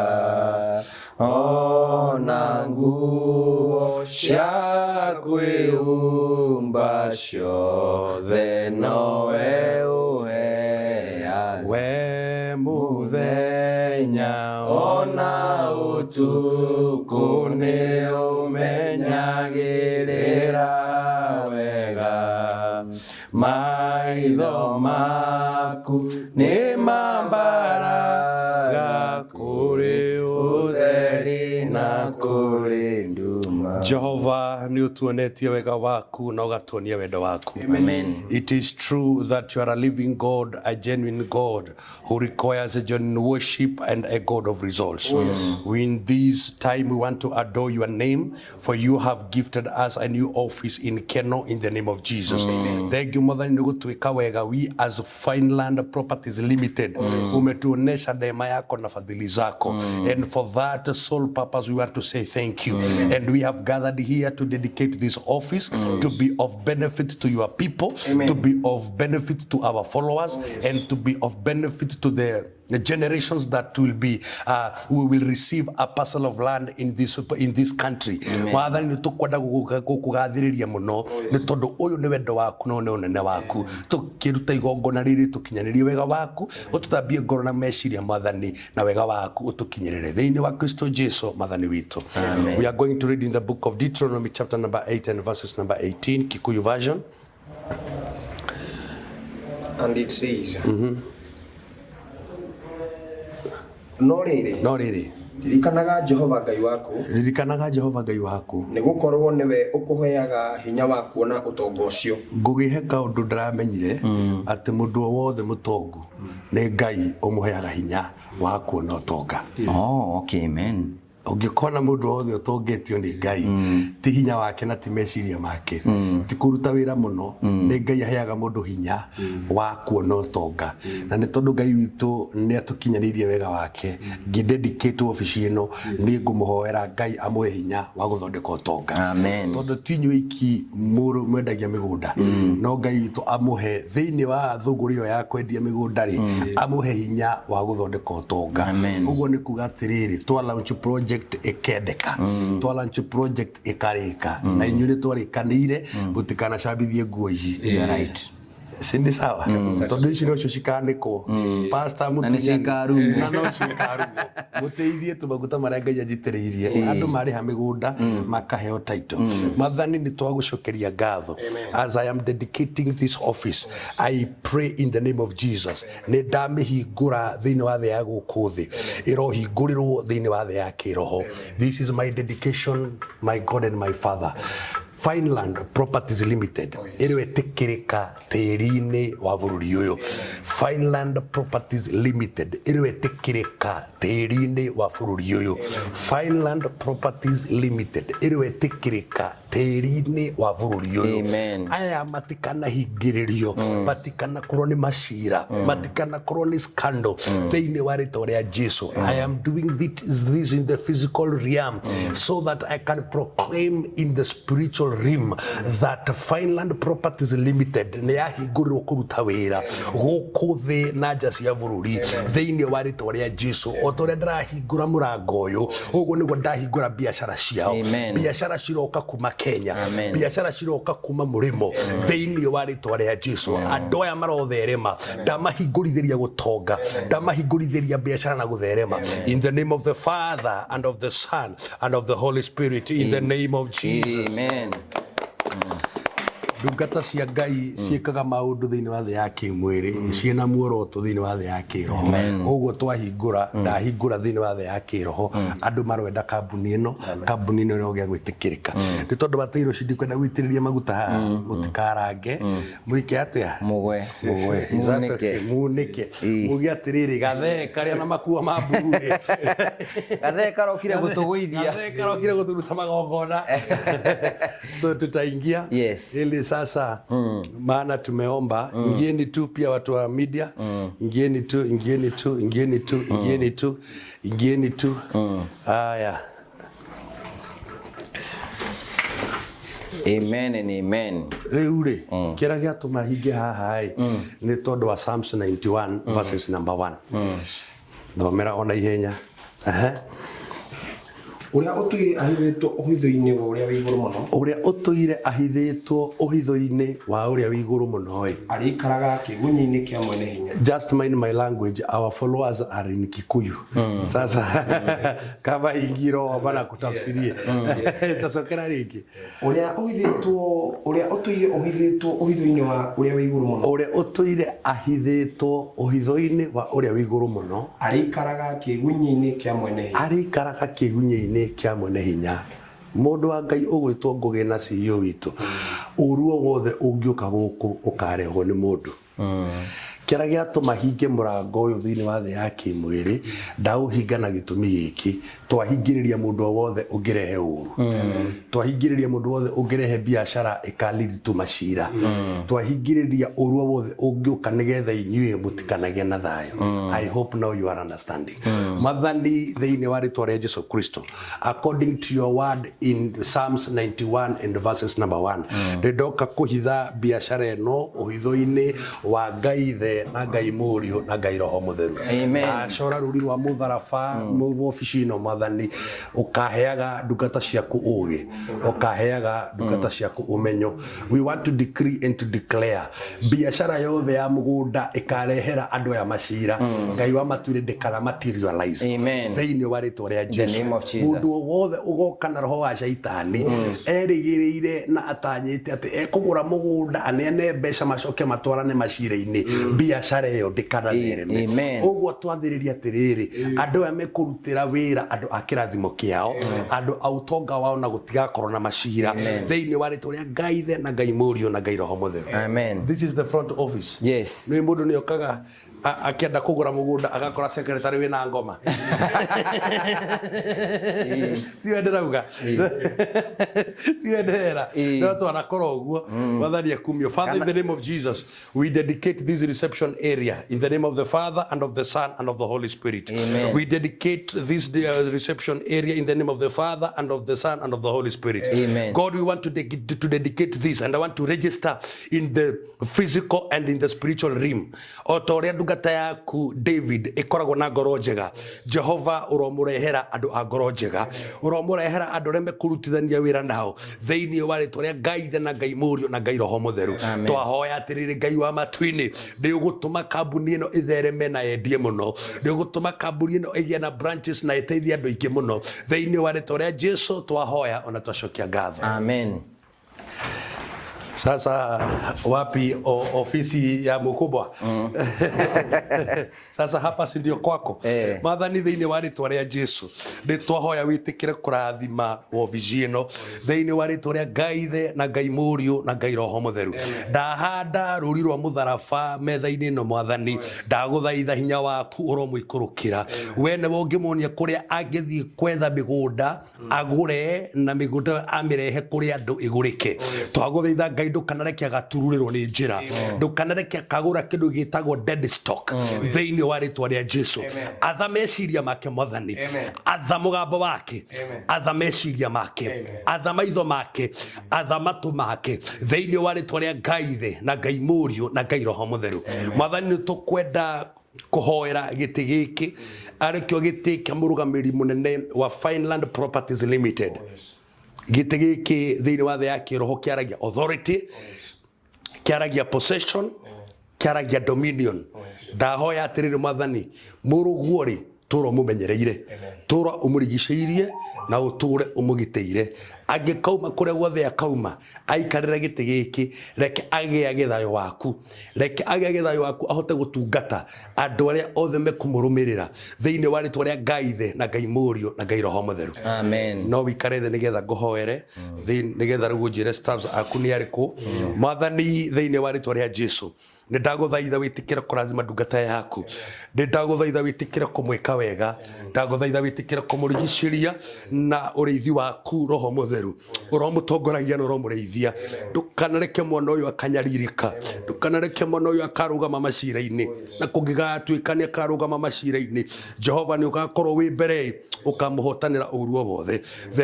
ona nguo cia kwĩhumba ciothe nowe ũheaga we muthenya ona ũtukũ nĩ ũmenyagĩrĩra wega maitho maku nĩ mambaraga kũrĩ ũtheri na kũrĩ nduma. Jehova ni utuonetie wega waku na ugatuonia wendo waku. Amen. It is true that you are a living God, a genuine God who requires a genuine worship and a God of results. In this time we want to adore your name, for you have gifted us a new office in Keno in the name of Jesus. Thank you Mother nigutuika wega. We as Finland Properties Limited umetuonesha neema yako na fadhili zako, and for that sole purpose we want to say thank you. And we have gathered here to dedicate this office to be of benefit to your people, to be of benefit to our followers, and to be of benefit to the generations that will be we will receive a parcel of land in this country. Mwathani ni tukwenda kugathiriria muno ni tondu uyu ni wendo waku no ni unene waku tukiruta igongona riri tukinyanirie wega waku ututambie ngoro na meciria Mwathani na wega waku utukinyirire thiini wa Kristo Jesu Mwathani witu. We are going to read in the book of Deuteronomy chapter number 8 and verses number 18, Kikuyu version. And it says, no riri ririkanaga Jehova Ngai waku ni gukorwo niwe ukuheaga hinya wa kuona utongo ucio. Ngugihe kaundu ndiramenyire ati mundu wothe mutongu ni Ngai umuheaga hinya wa kuona utonga. Oh, okay, amen. ungikona mundu wothe utongetio ni Ngai ti hinya wake na ti meciria make ti kuruta wira muno ni Ngai aheaga mundu hinya wa kuona utonga na ni tondu Ngai witu ni atukinyanirie wega wake ngidedicate ofici ino ni ngumuhoera Ngai amwe hinya wa guthondeka utonga tondu tinyu iki muru mwendagia migunda no Ngai witu amuhe thiini wa thuguri yo ya kwendia migunda ri amuhe hinya wa guthondeka utonga uguo ni kuga atiriri twa launch project ikendeka twa launch project ikarika na inyuri twarikanire gutikana cabithie nguo ici right sindi sawa tondu ici nocio cikaniko pastor mutunyikaru na no cikaru muteithie tumaguta maria Ngai anjitiriirie andu mari ha migunda makaheo title mathani ni twagucokeria ngatho as I am dedicating this office I pray in the name of Jesus ni ndamihingura thiini wa thi ya guku thi irohingurirwo thiini wa thi ya kiroho. This is my dedication, my God and my Father. Fineland Properties Limited iriwe tikirika tiri-ini wa bururi uyu. Fineland Properties Limited iriwe tikirika tiri-ini wa bururi uyu. Fineland Properties Limited iriwe tikirika tiri-ini wa bururi uyu. Aya matikana hingiririo matikana korwo ni macira matikana korwo ni scandal thiini wa ritwa ria Jesu. I am doing this in the physical realm so that I can proclaim in the spiritual realm that Fineland Properties Limited ni yahingũrirwo kũruta wĩra gũkũ thĩ na nja cia bũrũri thĩinĩ wa rĩtwa rĩa Jesu. O ta ũrĩa ndĩrahingũra mũrango ũyũ ũguo nĩguo ndahingũra biacara ciao. Biacara ciroka kuma Kenya, biacara ciroka kuma mũrĩmo thĩinĩ wa rĩtwa rĩa Jesu. Andũ aya marotherema ndamahingũrithĩria gũtonga ndamahingũrithĩria biacara na gũtherema in the name of the Father and of the Son and of the Holy Spirit in the name of Jesus. Amen. Ndungata cia Ngai ciikaga maundu thiini wa thi ya kimwiri ciena muoroto thiini wa thi ya kiroho uguo twahingura ndahingura thiini wa thi ya kiroho andu marwenda kambuni ino no gya gwitikirika ni tondu batairo cindi kwenda gwitiriria maguta ha mutikarange muike atia mugwe munike mugi atiriri gathe karia na makua ma mbugure gathe karokire gutuguithia gathe karokire guturuta magongona so tutaingia ili sasa maana tumeomba ingieni tu pia watu wa media ingieni tu haya. Amen and amen. Reure kira gya tumahinge haha ni tondu wa Psalms 91 verses number 1 thomera ona ihenya uria utuire ahithitwo uhitho-ini wa uria wi iguru muno uria utuire ahithitwo uhitho-ini wa uria wi iguru muno ari karaga kigunyi-ini kia mwene hinya. Just mind my language, our followers are in Kikuyu. Sasa kama ingiro bana kutafsirie tasokera riki uria utuire uhithitwo uhitho-ini wa uria wi iguru muno uria utuire ahithitwo uhitho-ini wa uria wi iguru muno ari karaga kigunyi-ini kia mwene hinya karaga kigunyi-ini kia mwene hinya. Mundu wa Ngai ugwitwo Ngugi na CEO witu uruo wothe ungiuka guku ukarehwo ni mundu kira gya tumahinge murango uyu thiini wa thi ya kimwiri ndauhinga na gitumi giki twahingiriria mundu wothe ungirehe uru twahingiriria mundu wothe ungirehe biashara ikalidi tu macira twahingiriria uruo wothe ungiuka nigetha inyuĩ mutikanagie na thayo. I hope now you are understanding. Mathani thiini wa ritwa ria Jesu Kristo according to your word in Psalms 91 and verses number 1 ndoka kuhitha biashara eno uhitho-ini wa Ngai the na Ngai Mũriũ na Ngai Roho Mũtheru. Acora ruri rwa mutharaba mu ofici ino mathani ukaheaga ndungata ciaku ugi ukaheaga ndungata ciaku umenyo. We want to decree and to declare biashara yothe ya mugunda ikarehera andu ya macira Ngai wa matuire ndikana materialize thiini wa ritwa ria Jesu. Mundu wothe ugoka na roho wa shaitani erigiriire na atanyite ati ekugura mugunda anene mbeca macoke matwarane macira-ini biashara iyo ndikana thereme. Uguo twathiriria atiriri andu aya mekurutira wira andu a kirathimo kiao andu a utonga wao na gutigakorwo na macira thiini wa ritwa ria Ngai the na Ngai Mũriũ na Ngai Roho Mũtheru. This is the front office. Yes. Ni mundu ni okaga akienda kugura mugunda agakora secretary wina ngoma tiwe ndirauga tiwe ndera no twanakora uguo wathani akumio. Father, in the name of Jesus, we dedicate this reception area in the name of the Father and of the Son and of the Holy Spirit. Amen. We dedicate this reception area in the name of the Father and of the Son and of the Holy Spirit. Amen. God, we want to dedicate this, and I want to register in the physical and in the spiritual realm. Otoria ndungata yaku David ikoragwo na ngoro njega. Jehova uromurehera andu a ngoro njega, uromurehera andu reme kurutithania wira nao thiini wa ritwa ria Ngai Ithe na Ngai Murio na Ngai Roho Mutheru. Twahoya atiriri Ngai wa matu-ini ndi ugutuma kambuni ino ithereme na yendie muno, ndi ugutuma kambuni ino igie na branches na iteithie andu aingi muno thiini wa ritwa ria Jesu twahoya ona twacokia ngatho. Amen. Sasa wapi ofisi ya mkubwa? Sasa hapa si ndio kwako? Mathani thiini wa ritwa ria Jesu ndi twahoya witikire kurathima ofisi ino thiini wa ritwa ria Ngai Ithe na Ngai Murio na Ngai Roho Mutheru. Ndahanda ruri rwa mutharaba metha-ini ino Mwathani, ndaguthaitha hinya waku uromuikurukira we ne wongimunia kuria angithii kwetha migunda agure na migunda amirehe kuria andu igurike. Twaguthaitha Ngai ndukanarekia gatururirwo ni njira, ndukanarekia kagura kindu gitagwo dead stock thiini wa ritwa ria Jesu. Atha meciria make Mwathani, atha mugambo wake, atha meciria make, atha maitho make, atha matu make thiini wa ritwa ria Ngai Ithe na Ngai Murio na Ngai Roho Mutheru. Mwathani tukwenda kuhoera giti giki arikio giti kia murugamiri munene wa Fineland Properties Limited. Giti giki thiini wa the yake roho kiaragia authority, kiaragia possession, kiaragia dominion. Ndahoya atiriri Mwathani muruguori turo mumenyereire, turo umurigiceirie na uture umugiteire. Angikauma kuria guothe akauma aikarira giti giki, reke agie githayo waku, reke agie githayo waku ahote gutungata andu aria othe mekumurumirira thiini wa ritwa ria Ngai Ithe na Ngai Murio na Ngai Roho Mutheru. Amen. No wikare the nigetha nguhoere nigetha rigu njire staffs aku ni ariku Mwathani thiini wa ritwa ria Jesu. Ndaguthaitha witikire kurathima ndungata yaku, ndaguthaitha witikire kumwika wega, ndaguthaitha witikire kumurigiceria na uriithi waku Roho Mutheru uromutongoragia na uromurithia. Ndukanareke mwana uyu akanyaririka, ndukanareke mwana uyu akarugama macira-ini na kungigatuikania akarugama macira-ini. Jehova ni ugakorwo wi mbere ukamuhotanira uruo wothe.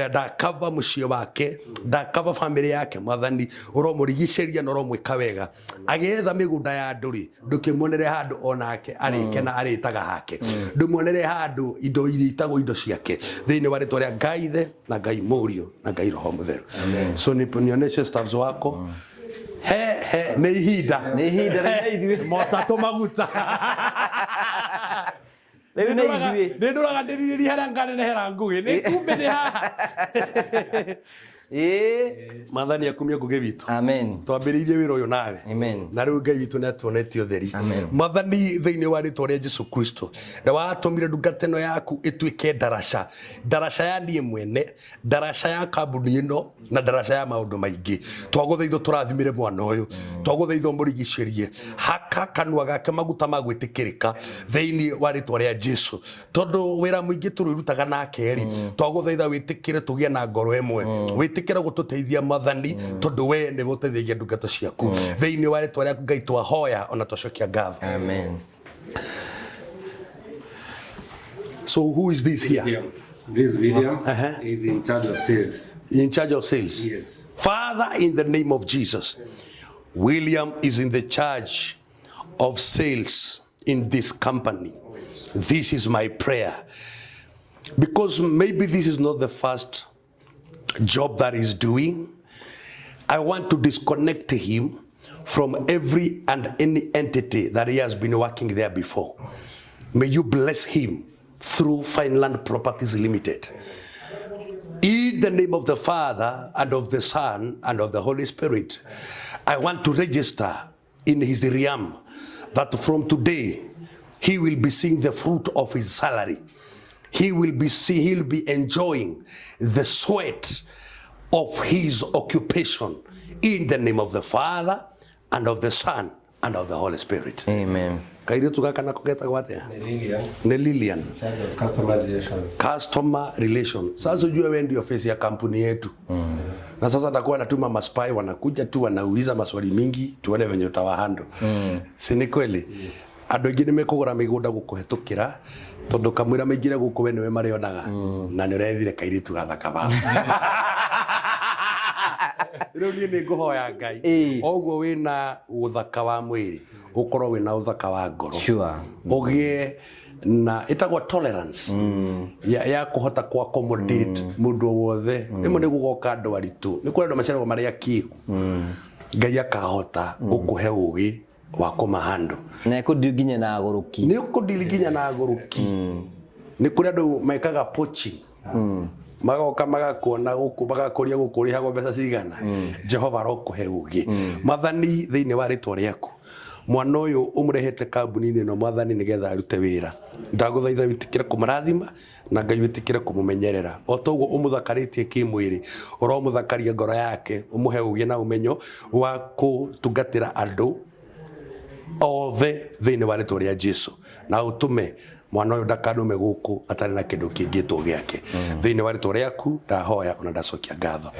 Ndakava mucie wake, ndakava family yake Mwathani uromurigiceria na uromwika wega. Agetha migunda ya nduri ndukimonere handu onake arike na aritaga hake, ndumuonere handu indo iritago indo ciake thiini wa ritwa ria Ngai Ithe na Ngai Murio na Ngai Roho Mutheru. So niponionyeshe staffs wako ni ihinda ithuĩ motatu maguta rĩu nĩ ithuĩ nduraga ndiriririe haria nganenehera ngugi ni kumbe ni haha. Mwathani akumie ngugi witu. Amen. Twambiriirie wira uyu nawe. Amen. Na riu Ngai witu natuonetie utheri. Amen. Mwathani thiini wa ritwa ria Jesu Kristo na watumire ndungata ino yaku ituike ndaraca ya nie mwene, ndaraca ya kambuni ino na ndaraca ya maundu maingi. Twaguthaitha turathimire mwana uyu, twaguthaitha murigicerie haka kanua gake maguta ma gwitikirika thiini wa ritwa ria Jesu. Tondu wira muingi tururutaga nake ri, twaguthaitha witikire tugie na ngoro imwe, witikire gututeithia Mwathani tondu we ni guteithagia ndungata ciaku thiini wa ritwa riaku Ngai twahoya ona twacokia ngatho. Amen. So who is this here? This William is in charge of sales. In charge of sales? Yes. Father, in the name of Jesus, William is in the charge of sales in this company. This is my prayer. Because maybe this is not the first job that he's doing. I want to disconnect him from every and any entity that he has been working there before. May you bless him through Fineland Properties Limited. In the name of the Father and of the Son and of the Holy Spirit, I want to register in his realm that from today he will be seeing the fruit of his salary. He'll be enjoying the sweat of his occupation in the name of the Father and of the Son and of the Holy Spirit. Amen. Kairitu gaka nako getagwo atia? Nĩ Lilian. Customer relation. Sasa ujue wewe ndio face ya kampuni yetu. Na sasa takuwa natuma maspai wanakuja tu wanauliza maswali mingi tuone venye utawahandle. Si ni kweli? Andũ aingĩ nĩmekũgũra mĩgũnda gũkũhetũkĩra tondũ kamwĩra maingĩre gũkũ we nĩwe marĩonaga na nĩ ũrethire kairitu gathaka baba. Rĩu niĩ nĩ ngũhoya Ngai oguo wĩna ũthaka wa mwĩrĩ ũkorwo wĩna ũthaka wa ngoro ũgĩe na ĩtagwo tolerance ya kũhota ku accommodate mũndũ wothe rĩmwe nĩ gũgoka andũ aritũ nĩ kũrĩ andũ maceragwo marĩa kĩhu Ngai akahota gũkũhe ũgĩ wa kũmahandle na kũndiginya na agũrũki nĩ kũndiginya na agũrũki nĩ kũrĩ andũ mekaga poaching magoka magakuona gũkũ bagakũria gũkũrĩhagwo mbeca cigana Jehova arokũhe ũgĩ mathani thĩinĩ wa rĩtwa rĩaku mwana ũyũ ũmũrehete kambuni-inĩ ĩno mwathani nĩgetha arute wĩra ndagũthaitha wĩtĩkĩre kũmũrathima na Ngai wĩtĩkĩre kũmũmenyerera o ta ũguo ũmũthakarĩtie kĩmwĩrĩ ũromũthakaria ngoro yake ũmũhe ũgĩ na ũmenyo wa gũtungatĩra andũ othe thĩinĩ wa rĩtwa rĩa Jesũ na ũtũme mwana ũyũ ndakanũme gũkũ atarĩ na kĩndũ kĩngĩtwo gĩake thĩinĩ wa rĩtwa rĩaku ndahoya ona ndacokia ngatho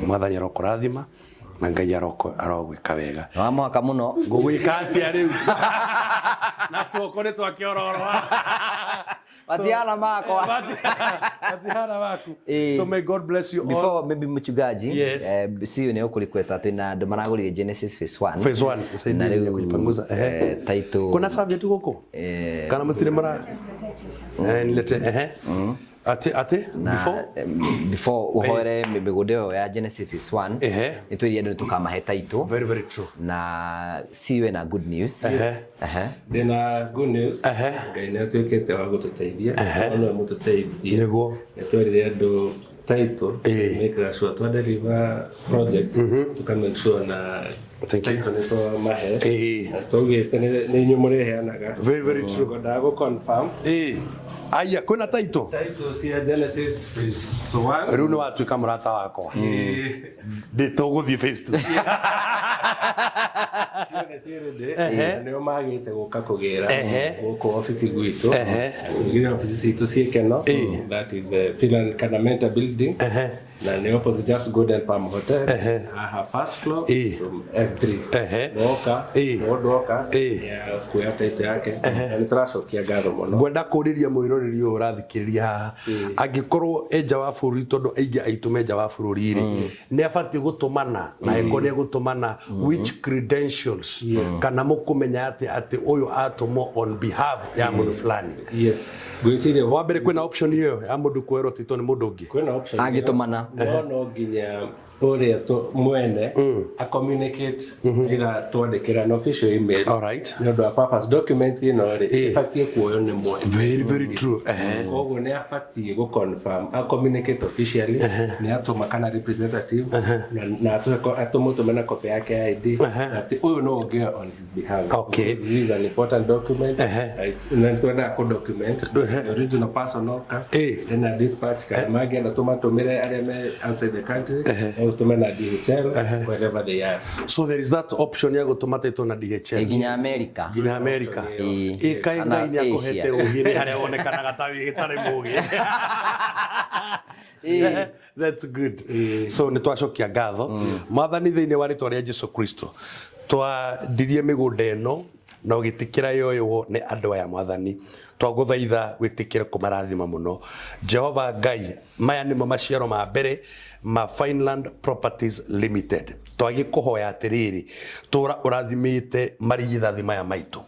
mwathani arokũrathima na Ngai arogwĩka wega wa mwaka mũno ngũgwĩka atĩa rĩu na tuoko nĩ twakĩororoa Watiana makwa. Watiana waku. So may God bless you all. Before maybe mchungaji, yes. See you ku request atu na ndo maragurire Genesis phase 1. Phase 1. Na leo kulipanguza title. Kuna subject huko? Kana mtire mara nilete ate before uhore migudeo ya Genesis phase 1 nitwirie ndo tukamahe title. Very very true. Na see you na good news. Dena good news. Ngai na twekete wa gututeithia ono mututeithia niguo yatwarire ndo title make sure to deliver project to make sure na title nito mahe tugite ni nyumureheanaga very very true ngodago confirm aya kuna title cia Genesis phase 1 riu ni watuika murata wakwa ndi tuguthie phase 2 nio magite guka kugira guku office gwitu ngira office itu ciekeno that is the Finland Canamenta building na ni opposite just Golden Palm Hotel aha first floor from F3 woka ya kuya taste yake ni tracokia ngatho muno ngwenda kuriria mwiroreri uyu urathikiriria haha angikorwo enja wa bururi tondu aingi aitu menja wa bururi ri ni abati gutumana na eko ni gutumana which credentials kana mukumenya ati uyu atumo on behalf ya mundu fulani yes gwiciria wa mbere kwina option hiyo ya mundu kwero tito ni mundu ungi kwina option agitumana no nginya uria to mwene a communicate ila twandikira an official email all right no do purpose document ino ri fakie kuoyo ni mwene very very true koguo ni afatie go confirm a communicate officially ni atuma kana representative na atumotumana copy yake ID ati uyu no ngi on his behalf okay this is an important document na twenda ko document original personal card then a dispatch kana magi na tumatumire areme outside the country utumena DHL wherever they are so there is that option ya gutuma title na DHL ginya America kai ngai ni akohete ugire haria wonekanaga tawi gitari mugi that's good so ni twacokia ngatho mwathani thiini wa ritwa ria Jesu Kristo twandirie migunda eno na ugitikira yoyo ni andu aya mwathani twaguthaitha witikire kumarathima muno Jehova Ngai maya nimo maciaro ma mbere ma Finland Properties Limited twagikuhoya atiriri tura urathimite marigithathi maya maitu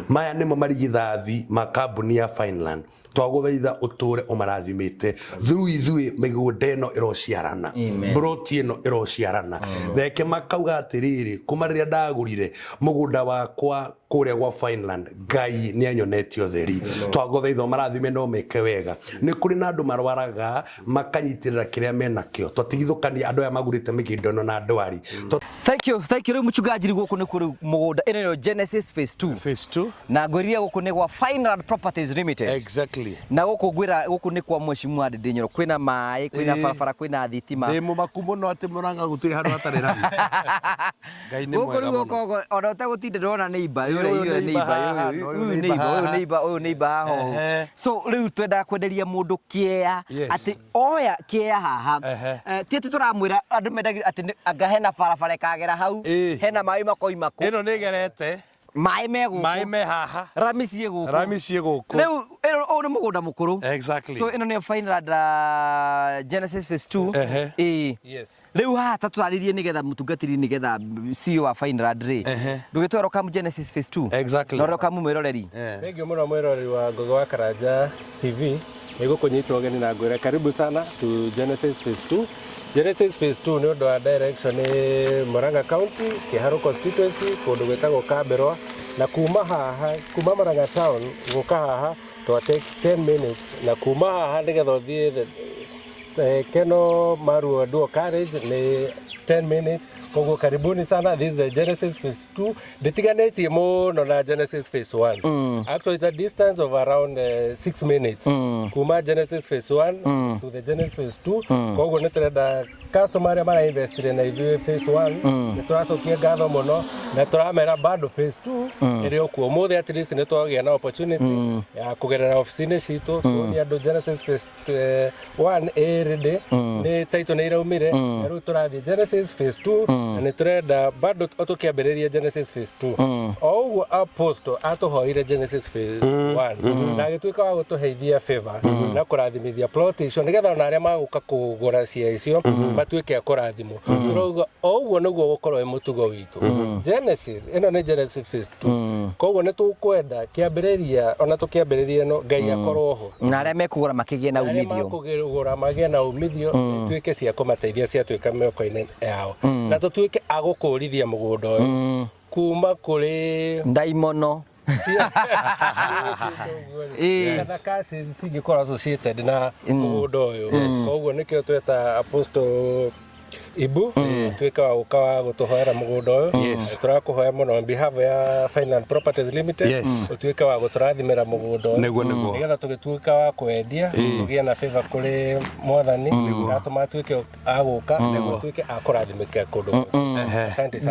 maya nimo marigithathi ma kambuni ya Finland twaguthaitha uture umarathimite through ithui migunda eno irociarana broti eno irociarana theke makauga atiriri kumariria ndagurire mugunda wakwa kuria gwa Finland Ngai ni anyonetio theri twaguthaitha marathime no meke wega ni kuri na andu marwaraga makanyitirira kiria menakio twatigithukania andu aya magurite migindono na ndwari. Thank you riu muchungaji guku ni kuri mugunda ino Genesis phase 2 na ngwiriria guku ni gwa Fineland Properties Limited. Exactly. Na guku ni kwa Mheshimiwa Ndinyo kwina mai kwina barabara kwina thitima ni mumaku muno ati muranga gutiri handu hatari rami ngai ni mwega muno ona utagutinda ndona neighbor uyu neighbor ho. So riu twenda kwenderia mundu kiea ati oya kiea haha tieti turamwira andu mendagira ati anga hena barabara kagera hau hena mai makoima ku ino ni gerete mai me haha rami cie guku riu ino ni mugunda mukuru. Exactly. So ino ni Fineland Genesis phase 2 yes. Riu haha tatwariririe nigetha mutungatiri nigetha CEO wa Fineland ri ndugitwara kamu Genesis phase 2. Exactly. No kamu mwiroreri Thank you muno mwiroreri wa Ngogo wa Karanja TV niguo kunyitwo geni na ngwira karibu sana to Genesis phase 2. Genesis phase 2 ni undu wa direction Murang'a County Kiharo constituency kundu gwetagwo Kaberwa na kuma haha kuma Murang'a town guka haha to take 10 minutes na kuma haha nigetha uthie Keno Maruo Duo Carriage ni 10 minutes. Koguo karibuni sana. This is the Genesis phase 2. Nditiganĩtie mũno na Genesis phase 1. Actually it's a distance of around 6 minutes. Kuma Genesis phase 1 to the Genesis phase 2. Koguo nĩ tũrenda customer arĩa mara invest na ithuĩ phase 1 nĩ tũracokia ngatho mũno na tũramera bado phase 2 ĩrĩ okuo ũmũthĩ at least nĩ twagĩa na opportunity ya kũgerera ofici-inĩ citũ nĩ andũ Genesis phase 1 ready nĩ title nĩ iraumire na rĩu tũrathiĩ Genesis phase 2 na nĩ tũrenda bado tũkĩambĩrĩria Genesis phase 2 o ũguo apostle atũhoire Genesis phase 1 na agĩtuĩka wa gũtũheithia favor na kũrathimithia plot icio nĩgetha ona arĩa magũka kũgũra cia icio matuĩke a kũrathimwo tũrauga o ũguo nĩguo gũkorwo wĩ mũtugo witũ. Genesis ĩno nĩ Genesis phase 2 koguo nĩ tũkwenda kĩambĩrĩria ona tũkĩambĩrĩria ĩno Ngai akorwo ho na arĩa mekũgũra makĩgĩe na umithio kũgũra magĩe na umithio tuĩke cia kũmateithia ciatuĩka mĩoko-inĩ yao na tũtuĩke a gũkũrithia mũgũnda ũyũ kuma kũrĩ ndaimono na kasi cingĩkorwo associated na mũgũnda ũyũ koguo nĩkĩo tweta Apostle Ibu tuĩka wa gũka wa gũtũhoera mũgũnda ũyũ tũrakũhoya mũno on behalf ya Fineland Properties Limited ũtuĩke wa gũtũrathimĩra mũgũnda ũyũ nĩgetha tũgĩtuĩka wa kwendia tũgĩe na favor kũrĩ mwathani customer tuĩke a gũka nĩguo tuĩke a kũrathimĩka kũndũ. Asante sana.